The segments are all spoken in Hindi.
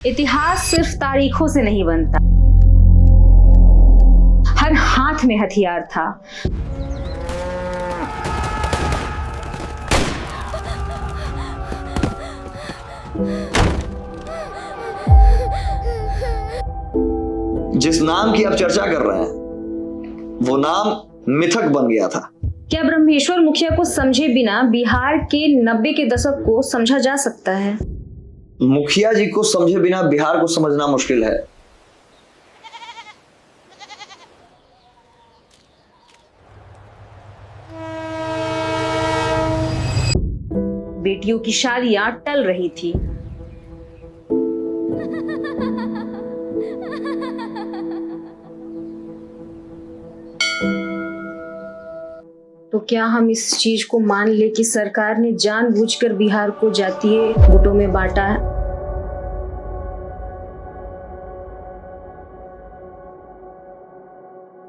इतिहास सिर्फ तारीखों से नहीं बनता, हर हाथ में हथियार था। जिस नाम की आप चर्चा कर रहे हैं वो नाम मिथक बन गया था। क्या ब्रह्मेश्वर मुखिया को समझे बिना बिहार के 90 के दशक को समझा जा सकता है? मुखिया जी को समझे बिना बिहार को समझना मुश्किल है। बेटियों की शादियां टल रही थी। तो क्या हम इस चीज को मान ले कि सरकार ने जानबूझकर बिहार को जातीय गुटों में बांटा है?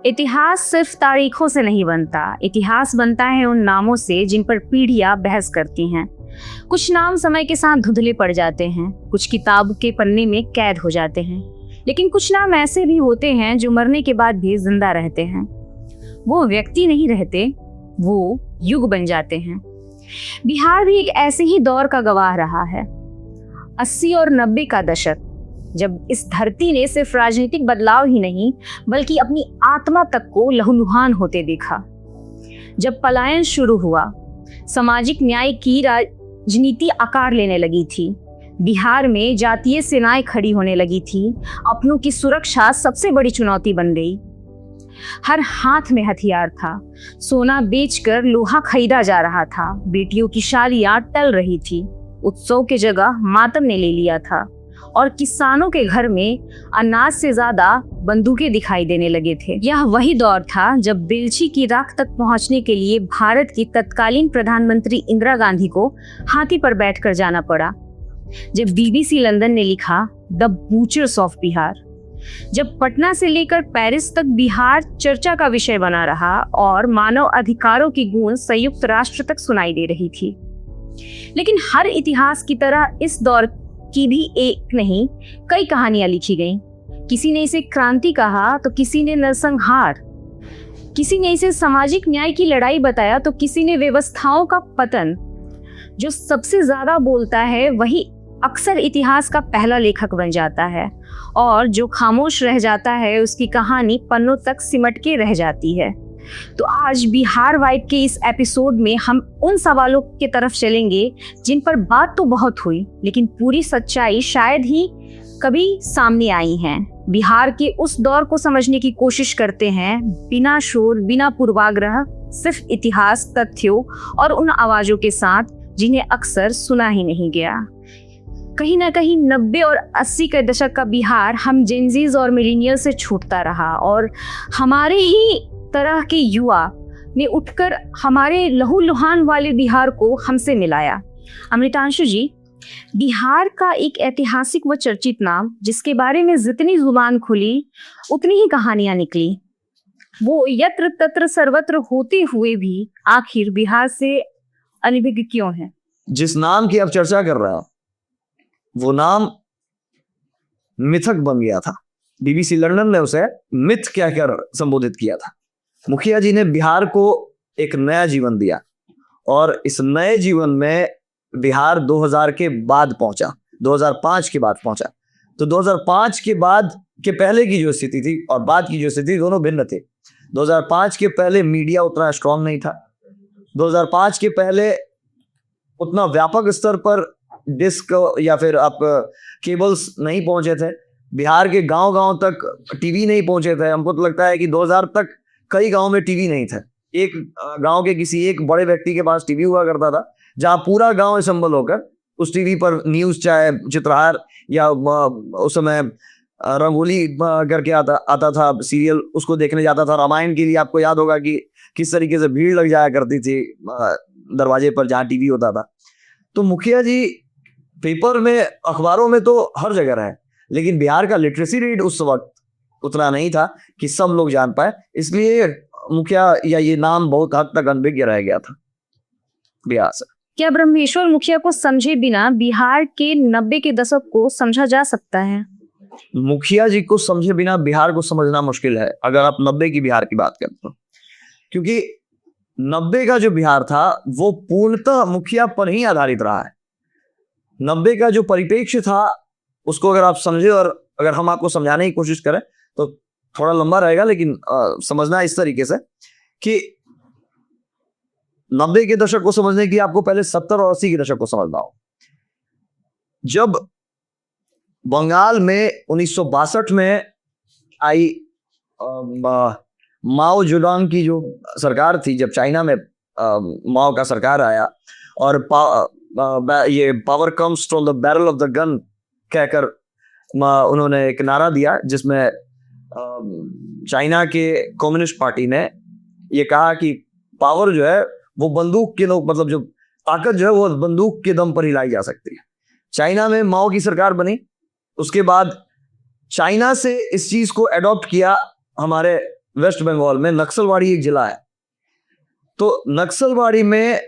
इतिहास सिर्फ तारीखों से नहीं बनता, इतिहास बनता है उन नामों से जिन पर पीढ़ियां बहस करती हैं। कुछ नाम समय के साथ धुंधले पड़ जाते हैं, कुछ किताब के पन्ने में कैद हो जाते हैं, लेकिन कुछ नाम ऐसे भी होते हैं जो मरने के बाद भी जिंदा रहते हैं। वो व्यक्ति नहीं रहते, वो युग बन जाते हैं। बिहार भी एक ऐसे ही दौर का गवाह रहा है। 80 और 90 का दशक, जब इस धरती ने सिर्फ राजनीतिक बदलाव ही नहीं बल्कि अपनी आत्मा तक को लहूलुहान होते देखा। जब पलायन शुरू हुआ, सामाजिक न्याय की राजनीति आकार लेने लगी थी, बिहार में जातीय सेनाएं खड़ी होने लगी थी, अपनों की सुरक्षा सबसे बड़ी चुनौती बन गई। हर हाथ में हथियार था, सोना बेचकर लोहा खरीदा जा रहा था, बेटियों की शादियां टल रही थी, उत्सव की जगह मातम ने ले लिया था और किसानों के घर में अनाज से ज्यादा बंदूकें दिखाई देने लगे थे। यह वही दौर था जब बेलछी की राख तक पहुंचने के लिए भारत की तत्कालीन प्रधानमंत्री इंदिरा गांधी को हाथी पर बैठकर जाना पड़ा। जब बीबीसी लंदन ने लिखा द बूचर्स ऑफ बिहार, जब पटना से लेकर पेरिस तक बिहार चर्चा का विषय बना रहा और मानव अधिकारों की गूंज संयुक्त राष्ट्र तक सुनाई दे रही थी। लेकिन हर इतिहास की तरह इस दौर की भी एक नहीं कई कहानियां लिखी गईं। किसी ने इसे क्रांति कहा तो किसी ने नरसंहार, किसी ने इसे सामाजिक न्याय की लड़ाई बताया तो किसी ने व्यवस्थाओं का पतन। जो सबसे ज्यादा बोलता है वही अक्सर इतिहास का पहला लेखक बन जाता है और जो खामोश रह जाता है उसकी कहानी पन्नों तक सिमट के रह जाती है। तो आज बिहार वाइब के इस एपिसोड में हम उन सवालों की तरफ चलेंगे जिन पर बात तो बहुत हुई लेकिन पूरी सच्चाई शायद ही कभी सामने आई है। बिहार के उस दौर को समझने की कोशिश करते हैं, बिना शोर, बिना पूर्वाग्रह, सिर्फ इतिहास, तथ्यों और उन आवाजों के साथ जिन्हें अक्सर सुना ही नहीं गया। कहीं ना कहीं 90 और 80 के दशक का बिहार हम जेनजीज और मिलेनियल से छूटता रहा और हमारे ही तरह के युवा ने उठकर हमारे लहूलुहान वाले बिहार को हमसे मिलाया। अमृतांशु जी, बिहार का एक ऐतिहासिक व चर्चित नाम जिसके बारे में जितनी जुबान खुली उतनी ही कहानियां निकली, वो यत्र तत्र सर्वत्र होते हुए भी आखिर बिहार से अनभिज्ञ क्यों है? जिस नाम की आप चर्चा कर रहे हैं वो नाम मिथक बन गया था। बीबीसी लंदन ने उसे मिथ कहकर संबोधित किया था। मुखिया जी ने बिहार को एक नया जीवन दिया और इस नए जीवन में बिहार 2000 के बाद पहुंचा, 2005 के बाद पहुंचा। तो 2005 के बाद के पहले की जो स्थिति थी और बाद की जो स्थिति दोनों भिन्न थे। 2005 के पहले मीडिया उतना स्ट्रांग नहीं था। 2005 के पहले उतना व्यापक स्तर पर डिस्क या फिर आप केबल्स नहीं पहुंचे थे। बिहार के गांव-गांव तक टीवी नहीं पहुंचे थे। हमको तो लगता है कि 2000 तक कई गांव में टीवी नहीं था। एक गांव के किसी एक बड़े व्यक्ति के पास टीवी हुआ करता था जहां पूरा गांव असम्बल होकर उस टीवी पर न्यूज, चाहे चित्रहार या उस समय रंगोली करके आता था सीरियल, उसको देखने जाता था। रामायण के लिए आपको याद होगा कि किस तरीके से भीड़ लग जाया करती थी दरवाजे पर जहाँ टीवी होता था। तो मुखिया जी पेपर में, अखबारों में तो हर जगह रहे, लेकिन बिहार का लिटरेसी रेट उस वक्त उतना नहीं था कि सब लोग जान पाए। इसलिए मुखिया या ये नाम बहुत हद तक अनभिज्ञ रह गया था बिहार से। क्या ब्रह्मेश्वर मुखिया को समझे बिना बिहार के 90 के दशक को समझा जा सकता है? मुखिया जी को समझे बिना बिहार को समझना मुश्किल है अगर आप 90 की बिहार की बात करें तो, क्योंकि 90 का जो बिहार था वो पूर्णतः मुखिया पर ही आधारित रहा है। 90 का जो परिप्रेक्ष्य था उसको अगर आप समझे और अगर हम आपको समझाने की कोशिश करें तो थोड़ा लंबा रहेगा, लेकिन समझना इस तरीके से कि 90 के दशक को समझने की आपको पहले 70 और 80 के दशक को समझना हो। जब बंगाल में 1962 में आई माओ जुडांग की जो सरकार थी, जब चाइना में माओ का सरकार आया और ये power comes from the barrel of the gun कहकर उन्होंने एक नारा दिया, जिसमें चाइना के कम्युनिस्ट पार्टी ने ये कहा कि पावर जो है वो बंदूक के मतलब जो ताकत जो है वो बंदूक के दम पर ही लाई जा सकती है। चाइना में माओ की सरकार बनी, उसके बाद चाइना से इस चीज को एडॉप्ट किया हमारे वेस्ट बंगाल में। नक्सलवाड़ी एक जिला है, तो नक्सलवाड़ी में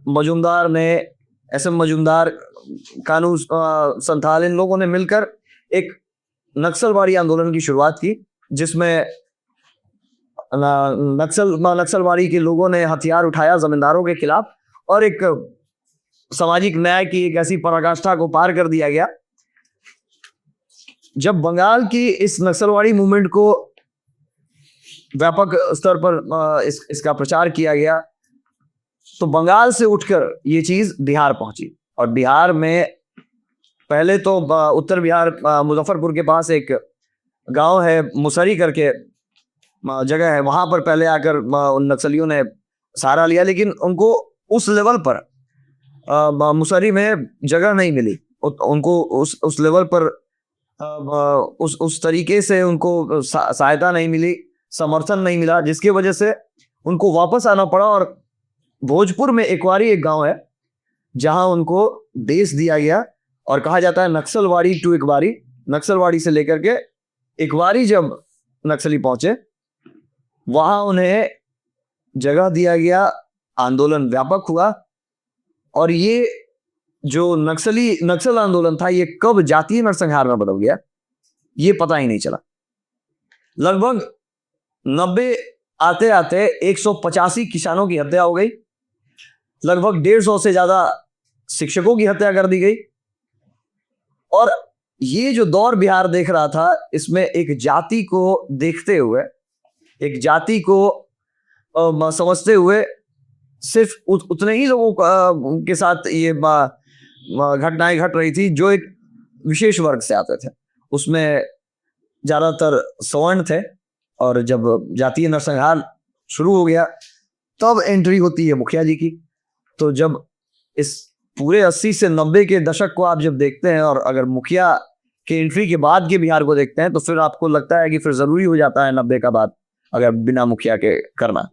मजूमदार ने, एसएम मजूमदार, कानून संथाल, इन लोगों ने मिलकर एक नक्सलवाड़ी आंदोलन की शुरुआत की, जिसमें नक्सलवाड़ी के लोगों ने हथियार उठाया जमींदारों के खिलाफ और एक सामाजिक न्याय की एक ऐसी पराकाष्ठा को पार कर दिया गया। जब बंगाल की इस नक्सलवाड़ी मूवमेंट को व्यापक स्तर पर इसका प्रचार किया गया, तो बंगाल से उठकर ये चीज बिहार पहुंची। और बिहार में पहले तो उत्तर बिहार मुजफ्फरपुर के पास एक गांव है मुसरी करके जगह है, वहां पर पहले आकर उन नक्सलियों ने सहारा लिया, लेकिन उनको उस लेवल पर मुसरी में जगह नहीं मिली, उनको उस लेवल पर उस तरीके से उनको सहायता नहीं मिली, समर्थन नहीं मिला, जिसकी वजह से उनको वापस आना पड़ा। और भोजपुर में एकवारी एक गांव है जहां उनको देश दिया गया और कहा जाता है नक्सलवाड़ी टू एकवारी। नक्सलवाड़ी से लेकर के एकवारी जब नक्सली पहुंचे वहां उन्हें जगह दिया गया, आंदोलन व्यापक हुआ। और ये जो नक्सल आंदोलन था ये कब जातीय नरसंहार में बदल गया ये पता ही नहीं चला। लगभग 90 आते आते 185 किसानों की हत्या हो गई, लगभग 150 से ज्यादा शिक्षकों की हत्या कर दी गई। और ये जो दौर बिहार देख रहा था, इसमें एक जाति को देखते हुए, एक जाति को समझते हुए सिर्फ उतने ही लोगों के साथ ये घटनाएं घट रही थी जो एक विशेष वर्ग से आते थे। उसमें ज्यादातर सवर्ण थे। और जब जातीय नरसंहार शुरू हो गया तब एंट्री होती है मुखिया जी की। तो जब इस पूरे 80 से 90 के दशक को आप जब देखते हैं और अगर मुखिया के एंट्री के बाद के बिहार को देखते हैं तो फिर आपको लगता है कि फिर जरूरी हो जाता है 90 का बाद अगर बिना मुखिया के करना।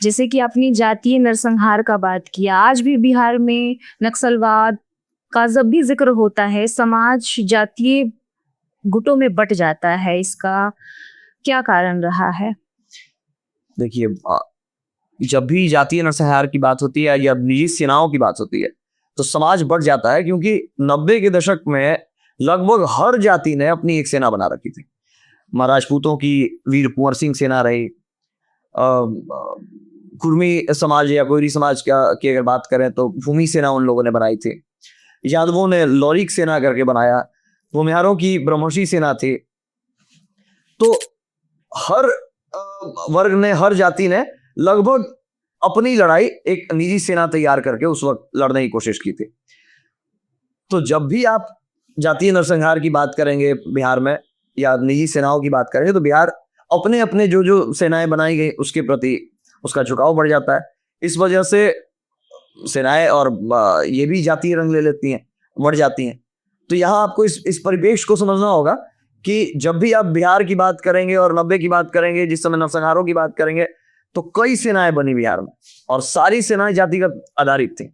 जैसे कि आपने जातीय नरसंहार का बात किया, आज भी बिहार में नक्सलवाद का जब भी जिक्र होता है समाज जातीय गुटों में बट जाता है, इसका क्या कारण रहा है? देखिए, जब भी जातीय नरसंहार की बात होती है या निजी सेनाओं की बात होती है तो समाज बढ़ जाता है, क्योंकि 90 के दशक में लगभग हर जाति ने अपनी एक सेना बना रखी थी। राजपूतों की वीर कुंवर सिंह सेना रही, कुर्मी समाज या कोयरी समाज की अगर बात करें तो भूमि सेना उन लोगों ने बनाई थी, यादवों ने लौरिक सेना करके बनाया, भूमिहारों की ब्रह्मोशी सेना थी। तो हर वर्ग ने, हर जाति ने लगभग अपनी लड़ाई एक निजी सेना तैयार करके उस वक्त लड़ने की कोशिश की थी। तो जब भी आप जातीय नरसंहार की बात करेंगे बिहार में या निजी सेनाओं की बात करेंगे तो बिहार अपने अपने जो सेनाएं बनाई गई उसके प्रति उसका झुकाव बढ़ जाता है। इस वजह से सेनाएं और ये भी जातीय रंग ले लेती हैं, बढ़ जाती हैं। तो यहाँ आपको इस परिवेश को समझना होगा कि जब भी आप बिहार की बात करेंगे और 90 की बात करेंगे, जिस समय नरसंहारों की बात करेंगे, तो कई सेनाएं बनी बिहार में और सारी सेनाएं जातिगत आधारित थी।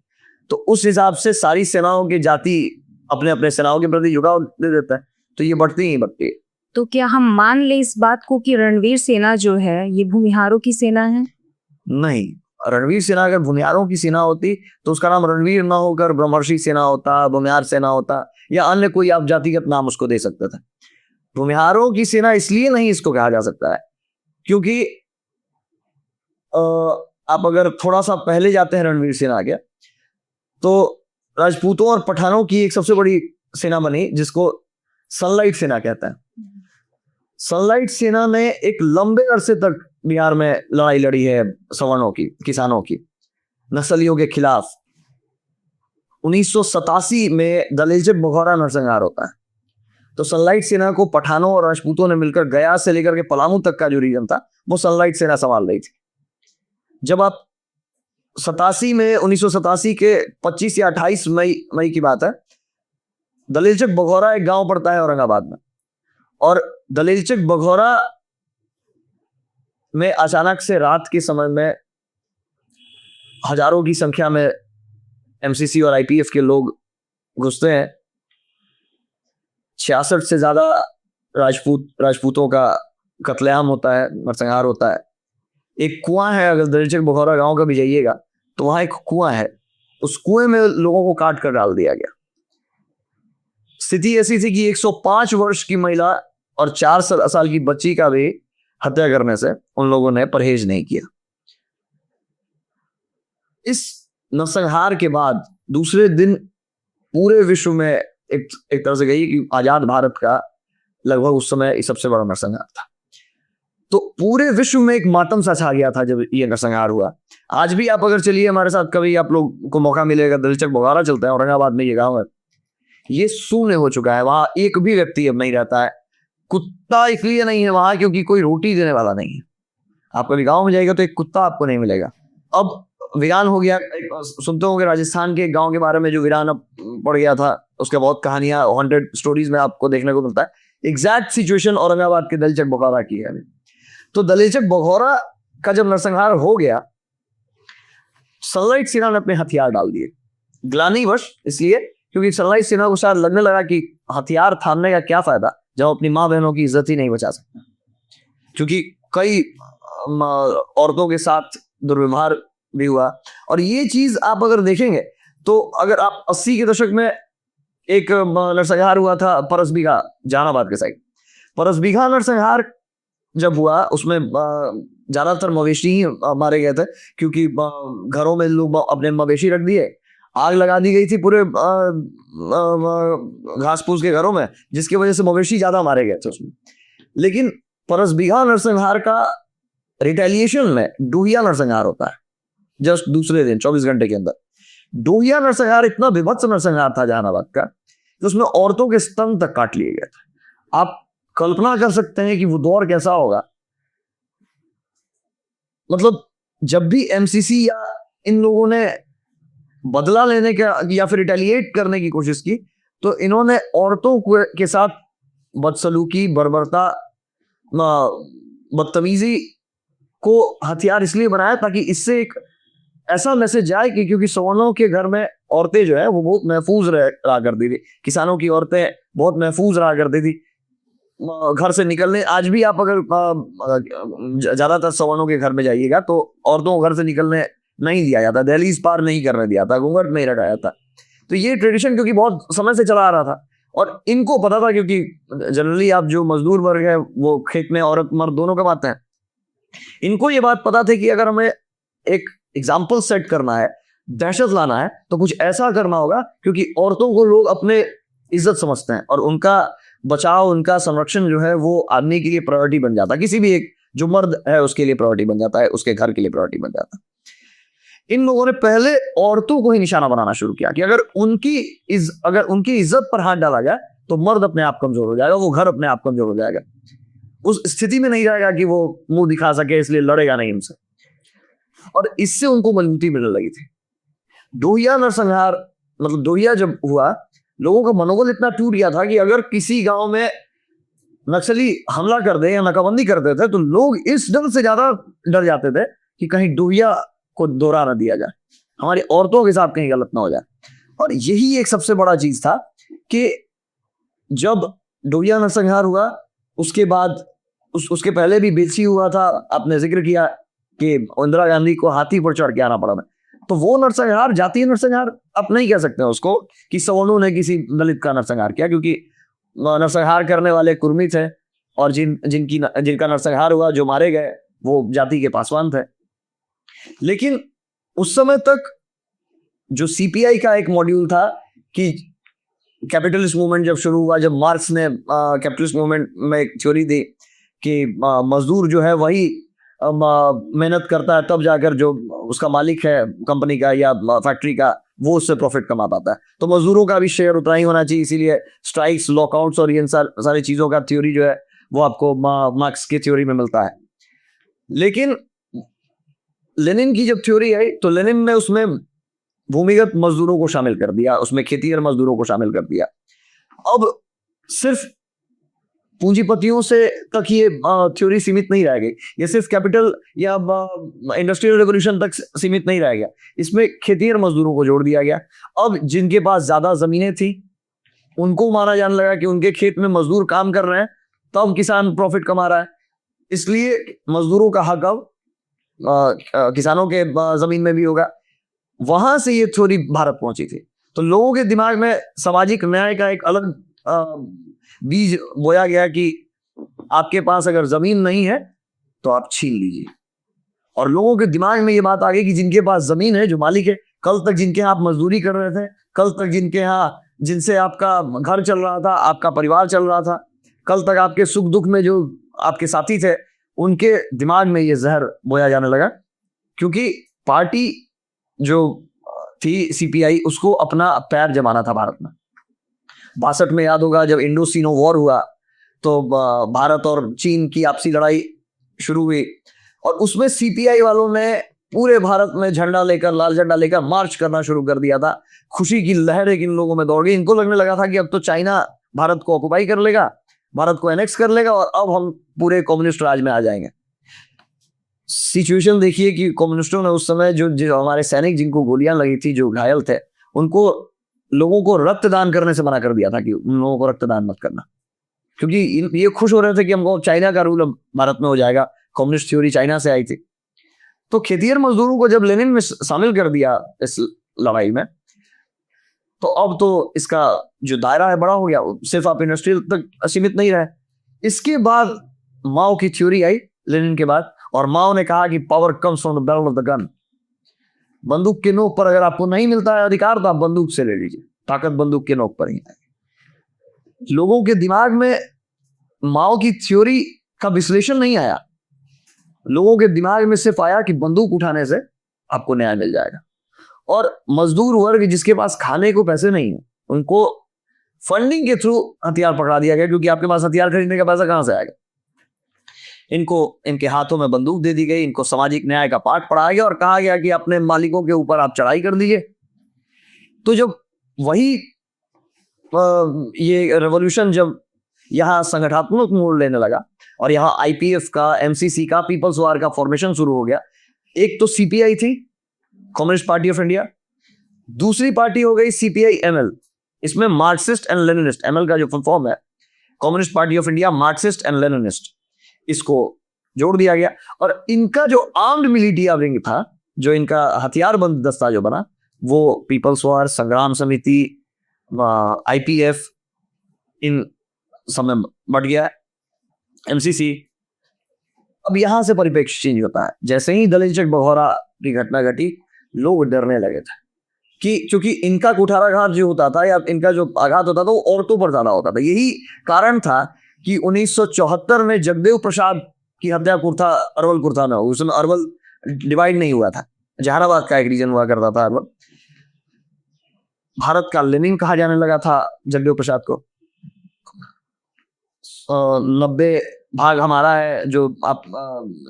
तो उस हिसाब से सारी सेनाओं की जाति अपने अपने सेनाओं के प्रति झुकाव दे देता है, तो ये बढ़ती ही बढ़ती है। तो क्या हम मान ले इस बात को कि रणवीर सेना जो है ये भूमिहारों की सेना है? नहीं, रणवीर सेना अगर भूमिहारों की सेना होती तो उसका नाम रणवीर ना होकर ब्रह्मर्षि सेना होता, भूमिहार सेना होता, या अन्य कोई आप जातिगत नाम उसको दे सकते थे। भूमिहारों की सेना इसलिए नहीं इसको कहा जा सकता है क्योंकि आप अगर थोड़ा सा पहले जाते हैं रणवीर सेना के, तो राजपूतों और पठानों की एक सबसे बड़ी सेना बनी जिसको सनलाइट सेना कहते हैं। सनलाइट सेना ने एक लंबे अरसे तक बिहार में लड़ाई लड़ी है सवर्णों की, किसानों की, नस्लियों के खिलाफ। 1987 में दलीलचक बघौरा नरसंहार होता है। तो सनलाइट सेना को पठानों और राजपूतों ने मिलकर गया से लेकर के पलामू तक का जो रीजन था वो सनलाइट सेना संभाल रही थी। जब आप 1987 के 25 या 28 मई की बात है, दलीलचक बघौरा एक गांव पड़ता है औरंगाबाद में, और दलीलचक बघौरा में अचानक से रात के समय में हजारों की संख्या में एमसीसी और आईपीएफ के लोग घुसते हैं। 66 से ज्यादा राजपूतों का कत्लेआम होता है, नरसंहार होता है। एक कुआं है, अगर दलीलचक बघौरा गांव का भी जाइएगा तो वहां एक कुआं है, उस कुएं में लोगों को काट कर डाल दिया गया। स्थिति ऐसी थी कि 105 वर्ष की महिला और 4 साल की बच्ची का भी हत्या करने से उन लोगों ने परहेज नहीं किया। इस नरसंहार के बाद दूसरे दिन पूरे विश्व में एक तरह से कही कि आजाद भारत का लगभग उस समय सबसे बड़ा नरसंहार था। तो पूरे विश्व में एक मातम सा छा गया था जब ये नरसंहार हुआ। आज भी आप अगर चलिए हमारे साथ, कभी आप लोग को मौका मिलेगा, दलीलचक बघौरा चलते हैं, औरंगाबाद में ये गांव है, ये शून्य हो चुका है। वहां एक भी व्यक्ति अब नहीं रहता है। कुत्ता इसलिए नहीं है वहां क्योंकि कोई रोटी देने वाला नहीं है। आप कभी गांव में जाएगा तो एक कुत्ता आपको नहीं मिलेगा। अब वीरान हो गया। सुनते होंगे राजस्थान के गांव के बारे में जो वीरान अब पड़ गया था, उसके बहुत कहानियां, हॉन्टेड स्टोरीज में आपको देखने को मिलता है। एग्जैक्ट सिचुएशन औरंगाबाद के दलीलचक बघौरा की है। तो दलीलचक बघौरा का जब नरसंहार हो गया, सनलाइट सेना ने अपने हथियार डाल दिए। ग्लानिवश इसलिए क्योंकि सनलाइट सेना को शायद लगने लगा कि हथियार थामने का क्या फायदा जब अपनी माँ बहनों की इज्जत ही नहीं बचा सकता। क्योंकि कई औरतों के साथ दुर्व्यवहार भी हुआ। और ये चीज आप अगर देखेंगे तो अगर आप 80 के दशक में एक नरसंहार हुआ था परसबीघा, जहानाबाद के साइड। परसबीघा नरसंहार जब हुआ उसमें ज्यादातर मवेशी ही मारे गए थे, क्योंकि घरों में लोग अपने मवेशी रख दिए, आग लगा दी गई थी पूरे घास फूस के घरों में, जिसकी वजह से मवेशी ज्यादा मारे गए थे उसमें। लेकिन परसबीघा नरसंहार का रिटेलिएशन में डोहिया नरसंहार होता है जस्ट दूसरे दिन 24 घंटे के अंदर। डोहिया नरसंहार इतना विभत्स नरसंहार था जहानाबाद का कि उसमें औरतों के स्तन तक काट लिए गए थे। आप कल्पना कर सकते हैं कि वो दौर कैसा होगा। मतलब जब भी एमसीसी या इन लोगों ने बदला लेने का या फिर रिटेलिएट करने की कोशिश की, तो इन्होंने औरतों के साथ बदसलूकी, बर्बरता, बदतमीजी को हथियार इसलिए बनाया ताकि इससे एक ऐसा मैसेज जाए कि क्योंकि सवर्णों के घर में औरतें जो है वो बहुत महफूज रहा करती थी, किसानों की औरतें बहुत महफूज रहा करती थी घर से निकलने। आज भी आप अगर ज्यादातर सवर्णों के घर में जाइएगा तो औरतों को घर से निकलने नहीं दिया जाता, दहलीज पार नहीं करने दिया था, घूंघट नहीं रखा जाता। तो ये ट्रेडिशन क्योंकि बहुत समय से चला आ रहा था और इनको पता था, क्योंकि जनरली आप जो मजदूर वर्ग है वो खेत में औरत मर्द दोनों कमाते हैं। इनको ये बात पता थी कि अगर हमें एक एग्जाम्पल सेट करना है, दहशत लाना है, तो कुछ ऐसा करना होगा, क्योंकि औरतों को लोग अपने इज्जत समझते हैं और उनका बचाव, उनका संरक्षण जो है वो आदमी के लिए प्रायोरिटी बन जाता है। किसी भी एक जो मर्द है उसके लिए प्रायोरिटी बन जाता है, उसके घर के लिए प्रायोरिटी बन जाता है। इन लोगों ने पहले औरतों को ही निशाना बनाना शुरू किया कि अगर उनकी इज्जत पर हाथ डाला जाए तो मर्द अपने आप कमजोर हो जाएगा, वो घर अपने आप कमजोर हो जाएगा, उस स्थिति में नहीं रहेगा कि वो मुंह दिखा सके, इसलिए लड़ेगा नहीं उनसे। और इससे उनको मजबूती मिलने लगी थी। डोहिया नरसंहार, मतलब डोहिया जब हुआ, लोगों का मनोबल इतना टूट गया था कि अगर किसी गांव में नक्सली हमला कर दे या नाकाबंदी कर देते तो लोग इस डर से ज्यादा डर जाते थे कि कहीं डोहिया को दोहरा ना दिया जाए, हमारी औरतों के साथ कहीं गलत ना हो जाए। और यही एक सबसे बड़ा चीज था कि जब डोहिया नरसंहार हुआ, उसके बाद उसके पहले भी बेलसी हुआ था, आपने जिक्र किया कि इंदिरा गांधी को हाथी पर चढ़ के आना पड़ा। तो वो नरसंहार, जातीय नरसंहार आप नहीं कह सकते हैं उसको कि सवर्णों ने किसी दलित का नरसंहार किया, क्योंकि नरसंहार करने वाले कुर्मी थे और जिनका नरसंहार हुआ, जो मारे गए, वो जाति के पासवान थे। लेकिन उस समय तक जो सीपीआई का एक मॉड्यूल था कि कैपिटलिस्ट मूवमेंट जब शुरू हुआ, जब मार्क्स ने कैपिटलिस्ट मूवमेंट में एक थ्योरी दी कि मजदूर जो है वही मेहनत करता है, तब जाकर जो उसका मालिक है कंपनी का या फैक्ट्री का, वो उससे प्रॉफिट कमा पाता है। तो मजदूरों का भी शेयर उतना ही होना चाहिए, इसीलिए स्ट्राइक्स, लॉकआउट्स और इन सारी चीजों का थ्योरी जो है वो आपको मार्क्स की थ्योरी में मिलता है। लेकिन लेनिन की जब थ्योरी आई तो लेनिन ने उसमें भूमिगत मजदूरों को शामिल कर दिया, उसमें खेतीहर मजदूरों को शामिल कर दिया। अब सिर्फ पूंजीपतियों से तक ये थ्योरी सीमित नहीं रह गई, ये सिर्फ कैपिटल या इंडस्ट्रियल रेवोल्यूशन तक सीमित नहीं रह गया, इसमें खेतीहर मजदूरों को जोड़ दिया गया। अब जिनके पास ज्यादा जमीनें थी उनको माना जाने लगा कि उनके खेत में मजदूर काम कर रहे हैं, तब किसान प्रॉफिट कमा रहा है, इसलिए मजदूरों का हक अब किसानों के जमीन में भी होगा। वहां से ये थ्योरी भारत पहुंची थी। तो लोगों के दिमाग में सामाजिक न्याय का एक अलग बीज बोया गया कि आपके पास अगर जमीन नहीं है तो आप छीन लीजिए। और लोगों के दिमाग में ये बात आ गई कि जिनके पास जमीन है, जो मालिक है, कल तक जिनके यहाँ आप मजदूरी कर रहे थे, कल तक जिनके यहाँ, जिनसे आपका घर चल रहा था, आपका परिवार चल रहा था, कल तक आपके सुख दुख में जो आपके साथी थे, उनके दिमाग में ये जहर बोया जाने लगा। क्योंकि पार्टी जो थी सीपीआई, उसको अपना पैर जमाना था भारत में। 62 में याद होगा जब इंडो सीनो वॉर हुआ तो भारत और चीन की आपसी लड़ाई शुरू हुई, और उसमें सीपीआई वालों ने पूरे भारत में झंडा लेकर, लाल झंडा लेकर मार्च करना शुरू कर दिया था। खुशी की लहरें इन लोगों में दौड़ गई। इनको लगने लगा था कि अब तो चाइना भारत को ऑक्युपाई कर लेगा, भारत को एनेक्स कर लेगा, और अब हम पूरे कम्युनिस्ट राज में आ जाएंगे। सिचुएशन देखिए कि कम्युनिस्टों ने उस समय जो हमारे सैनिक जिनको गोलियां लगी थी, जो घायल थे, उनको, लोगों को रक्तदान करने से मना कर दिया था कि उन लोगों को रक्तदान मत करना, क्योंकि ये खुश हो रहे थे कि हमको चाइना का रूल अब भारत में हो जाएगा। कम्युनिस्ट थ्योरी चाइना से आई थी। तो खेतीहर मजदूरों को जब लेनिन में शामिल कर दिया इस लड़ाई में, तो अब तो इसका जो दायरा है बड़ा हो गया, सिर्फ आप इंडस्ट्रियल तक सीमित नहीं रहे। इसके बाद माओ की थ्योरी आई लेनिन के बाद, और माओ ने कहा कि power comes from the barrel of the gun. बंदूक के नोक पर अगर आपको नहीं मिलता है अधिकार, तो आप बंदूक से ले लीजिए, ताकत बंदूक के नोक पर ही है। लोगों के दिमाग में माओ की थ्योरी का विश्लेषण नहीं आया, लोगों के दिमाग में सिर्फ आया कि बंदूक उठाने से आपको न्याय मिल जाएगा। और मजदूर वर्ग जिसके पास खाने को पैसे नहीं है, उनको फंडिंग के थ्रू हथियार पकड़ा दिया गया, क्योंकि आपके पास हथियार खरीदने का पैसा कहां से आएगा। इनको इनके हाथों में बंदूक दे दी गई, इनको सामाजिक न्याय का पाठ पढ़ाया गया और कहा गया कि अपने मालिकों के ऊपर आप चढ़ाई कर दीजिए। तो जब वही ये रेवोल्यूशन जब यहाँ संगठनात्मक मोड़ लेने लगा और यहाँ आईपीएफ का, एमसीसी का, पीपल्स वार का फॉर्मेशन शुरू हो गया। एक तो सीपीआई थी, कम्युनिस्ट पार्टी ऑफ इंडिया, दूसरी पार्टी हो गई सीपीआई एमएल। इसमें मार्क्सिस्ट एंड लेनिनिस्ट, एमएल का जो फुल फॉर्म है communist party of India, Marxist and Leninist, इसको जोड़ दिया गया। और इनका जो आर्म्ड मिलिटिया विंग था, जो इनका हथियारबंद दस्ता जो बना, वो पीपल्स वार, संग्राम समिति, आईपीएफ, इन सब में बढ़ गया है, एमसीसी। अब यहां से परिप्रेक्ष्य चेंज होता है। जैसे ही दलित चक बघौरा की घटना घटी, लोग डरने लगे थे कि क्योंकि इनका कुठाराघात जो होता था या इनका जो आघात होता था वो औरतों पर ज्यादा होता था। यही कारण था कि 1974 में जगदेव प्रसाद की हत्या अरवल कुर्था में हुई। उस समय अरवल डिवाइड नहीं हुआ था, जहानाबाद का एक रीजन हुआ करता था अरवल। भारत का लेनिन कहा जाने लगा था जगदेव प्रसाद को। 90 भाग हमारा है, जो आप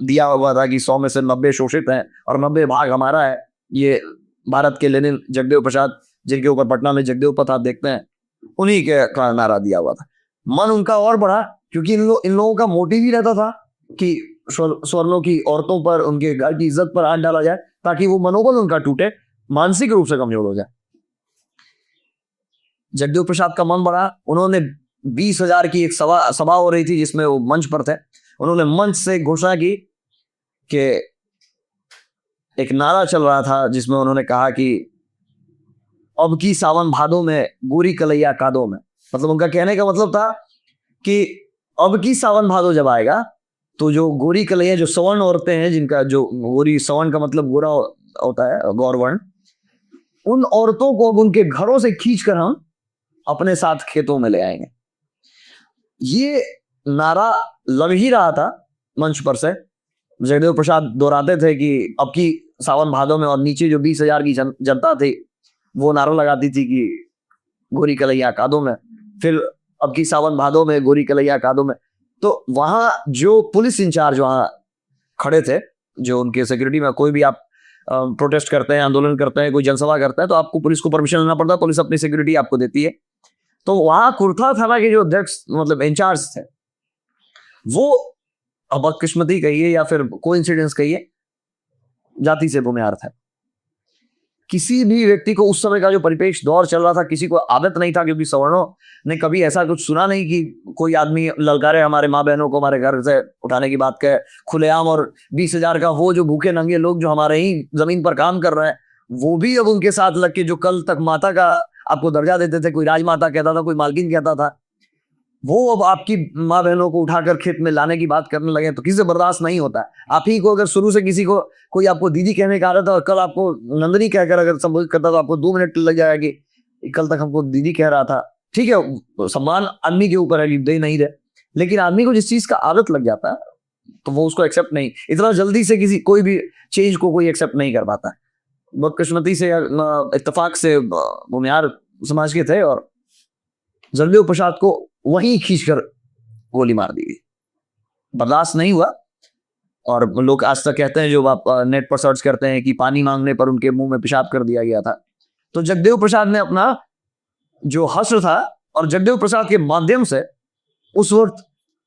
दिया हुआ था कि 100 में से 90 शोषित हैं और 90 भाग हमारा है। ये भारत के लेनिन जगदेव प्रसाद, जिनके ऊपर पटना में जगदेव पथ आप देखते हैं, उन्हीं के नारा दिया हुआ था। मन उनका और बढ़ा, क्योंकि इन लोगों का मोटिव ही रहता था कि स्वर्णों की औरतों पर, उनके घर की इज्जत पर हाथ डाला जाए, ताकि वो मनोबल उनका टूटे, मानसिक रूप से कमजोर हो जाए। जगदेव प्रसाद का मन बढ़ा। उन्होंने 20,000 की एक सभा हो रही थी जिसमें वो मंच पर थे। उन्होंने मंच से घोषणा की कि एक नारा चल रहा था जिसमें उन्होंने कहा कि अब की सावन भादों में गोरी कलैया कादों में। मतलब उनका कहने का मतलब था कि अब की सावन भादो जब आएगा तो जो गोरी कलैया, जो सवर्ण औरतें हैं, जिनका जो गोरी, सवर्ण का मतलब गोरा होता है, गौरवर्ण, उन औरतों को अब उनके घरों से खींच कर हम अपने साथ खेतों में ले आएंगे। ये नारा लग ही रहा था मंच पर से। जगदेव प्रसाद दोहराते थे कि अब की सावन भादों में, और नीचे जो 20,000 की जनता थी वो नारा लगाती थी कि गोरी कलैया कादों में, फिर अब की सावन भादों में गोरी कलैया कादों में। तो वहां जो पुलिस इंचार्ज वहां खड़े थे, जो उनके सिक्योरिटी में, कोई भी आप प्रोटेस्ट करते हैं, आंदोलन करते हैं, कोई जनसभा करता है तो आपको पुलिस को परमिशन लेना पड़ता है, पुलिस अपनी सिक्योरिटी आपको देती है। तो वहां कुर्था थाना के जो अध्यक्ष, मतलब इंचार्ज थे, वो अब बदकिस्मती कहिए या फिर कोइंसिडेंस कहिए, जाति से भूमिहार था। किसी भी व्यक्ति को उस समय का जो परिपेक्ष दौर चल रहा था, किसी को आदत नहीं था, क्योंकि सवर्णों ने कभी ऐसा कुछ सुना नहीं कि कोई आदमी ललकारे हमारे माँ बहनों को हमारे घर से उठाने की बात कहे खुलेआम। और 20,000 का वो जो भूखे नंगे लोग जो हमारे ही जमीन पर काम कर रहे हैं, वो भी अब उनके साथ लग के, जो कल तक माता का आपको दर्जा देते थे, कोई राजमाता कहता था, कोई मालकिन कहता था, वो अब आपकी माँ बहनों को उठाकर खेत में लाने की बात करने लगे, तो किसी से बर्दाश्त नहीं होता है। आप ही को अगर शुरू से किसी को कोई आपको दीदी कहने का आदत है और कल आपको नंदनी कहकर अगर संबोधित करता तो आपको 2 मिनट लग जाएगा कि कल तक हमको दीदी कह रहा था। ठीक है, सम्मान आदमी के ऊपर है, दे नहीं दे, लेकिन आदमी को जिस चीज का आदत लग जाता है तो वो उसको एक्सेप्ट नहीं, इतना जल्दी से किसी कोई भी चेंज को कोई एक्सेप्ट नहीं कर पाता। बदकिस्मती से या इत्तेफाक से भूमिहार समाज के थे और जगदेव प्रसाद को वहीं खींचकर गोली मार दी गई। बर्दाश्त नहीं हुआ। और लोग आज तक कहते हैं, जो आप नेट पर सर्च करते हैं, कि पानी मांगने पर उनके मुंह में पेशाब कर दिया गया था। तो जगदेव प्रसाद ने अपना जो हश्र था, और जगदेव प्रसाद के माध्यम से उस वक्त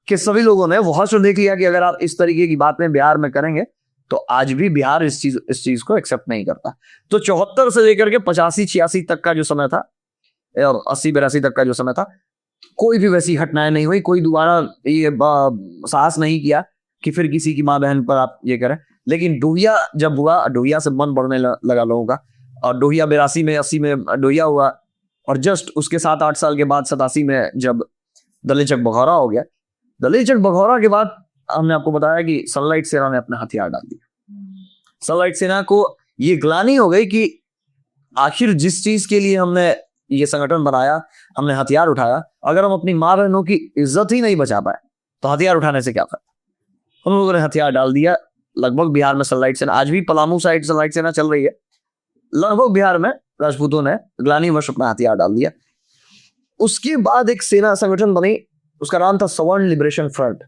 के सभी लोगों ने वो हश्र देख लिया कि अगर आप इस तरीके की बातें बिहार में करेंगे तो आज भी बिहार इस चीज को एक्सेप्ट नहीं करता। तो 74 से लेकर के 85-86 तक का जो समय था, और 80-82 तक का जो समय था, कोई भी वैसी घटनाएं नहीं हुई। कोई दोबारा ये साहस नहीं किया कि फिर किसी की माँ बहन पर आप ये करें। लेकिन डोहिया जब हुआ, डोहिया से मन बढ़ने लगा लोगों का, और डोहिया 82 में 80 में डोहिया हुआ, और जस्ट उसके 7-8 साल के बाद 87 में जब दलित चक बघौरा हो गया, दलित चक बघौरा के बाद हमने आपको बताया कि सनलाइट सेना ने अपना हथियार डाल दिया। सनलाइट सेना को ये ग्लानि हो गई कि आखिर जिस चीज के लिए हमने ये संगठन बनाया, हमने हथियार उठाया, अगर हम अपनी माँ बहनों की इज्जत ही नहीं बचा पाए तो हथियार उठाने से क्या फायदा। हम लोगों ने हथियार डाल दिया। लगभग बिहार में सनलाइट सेना, आज भी पलामू साइड सनलाइट सेना चल रही है, लगभग बिहार में राजपूतों ने ग्लानिवश अपना हथियार डाल दिया। उसके बाद एक सेना संगठन बनी, उसका नाम था सवर्ण लिबरेशन फ्रंट,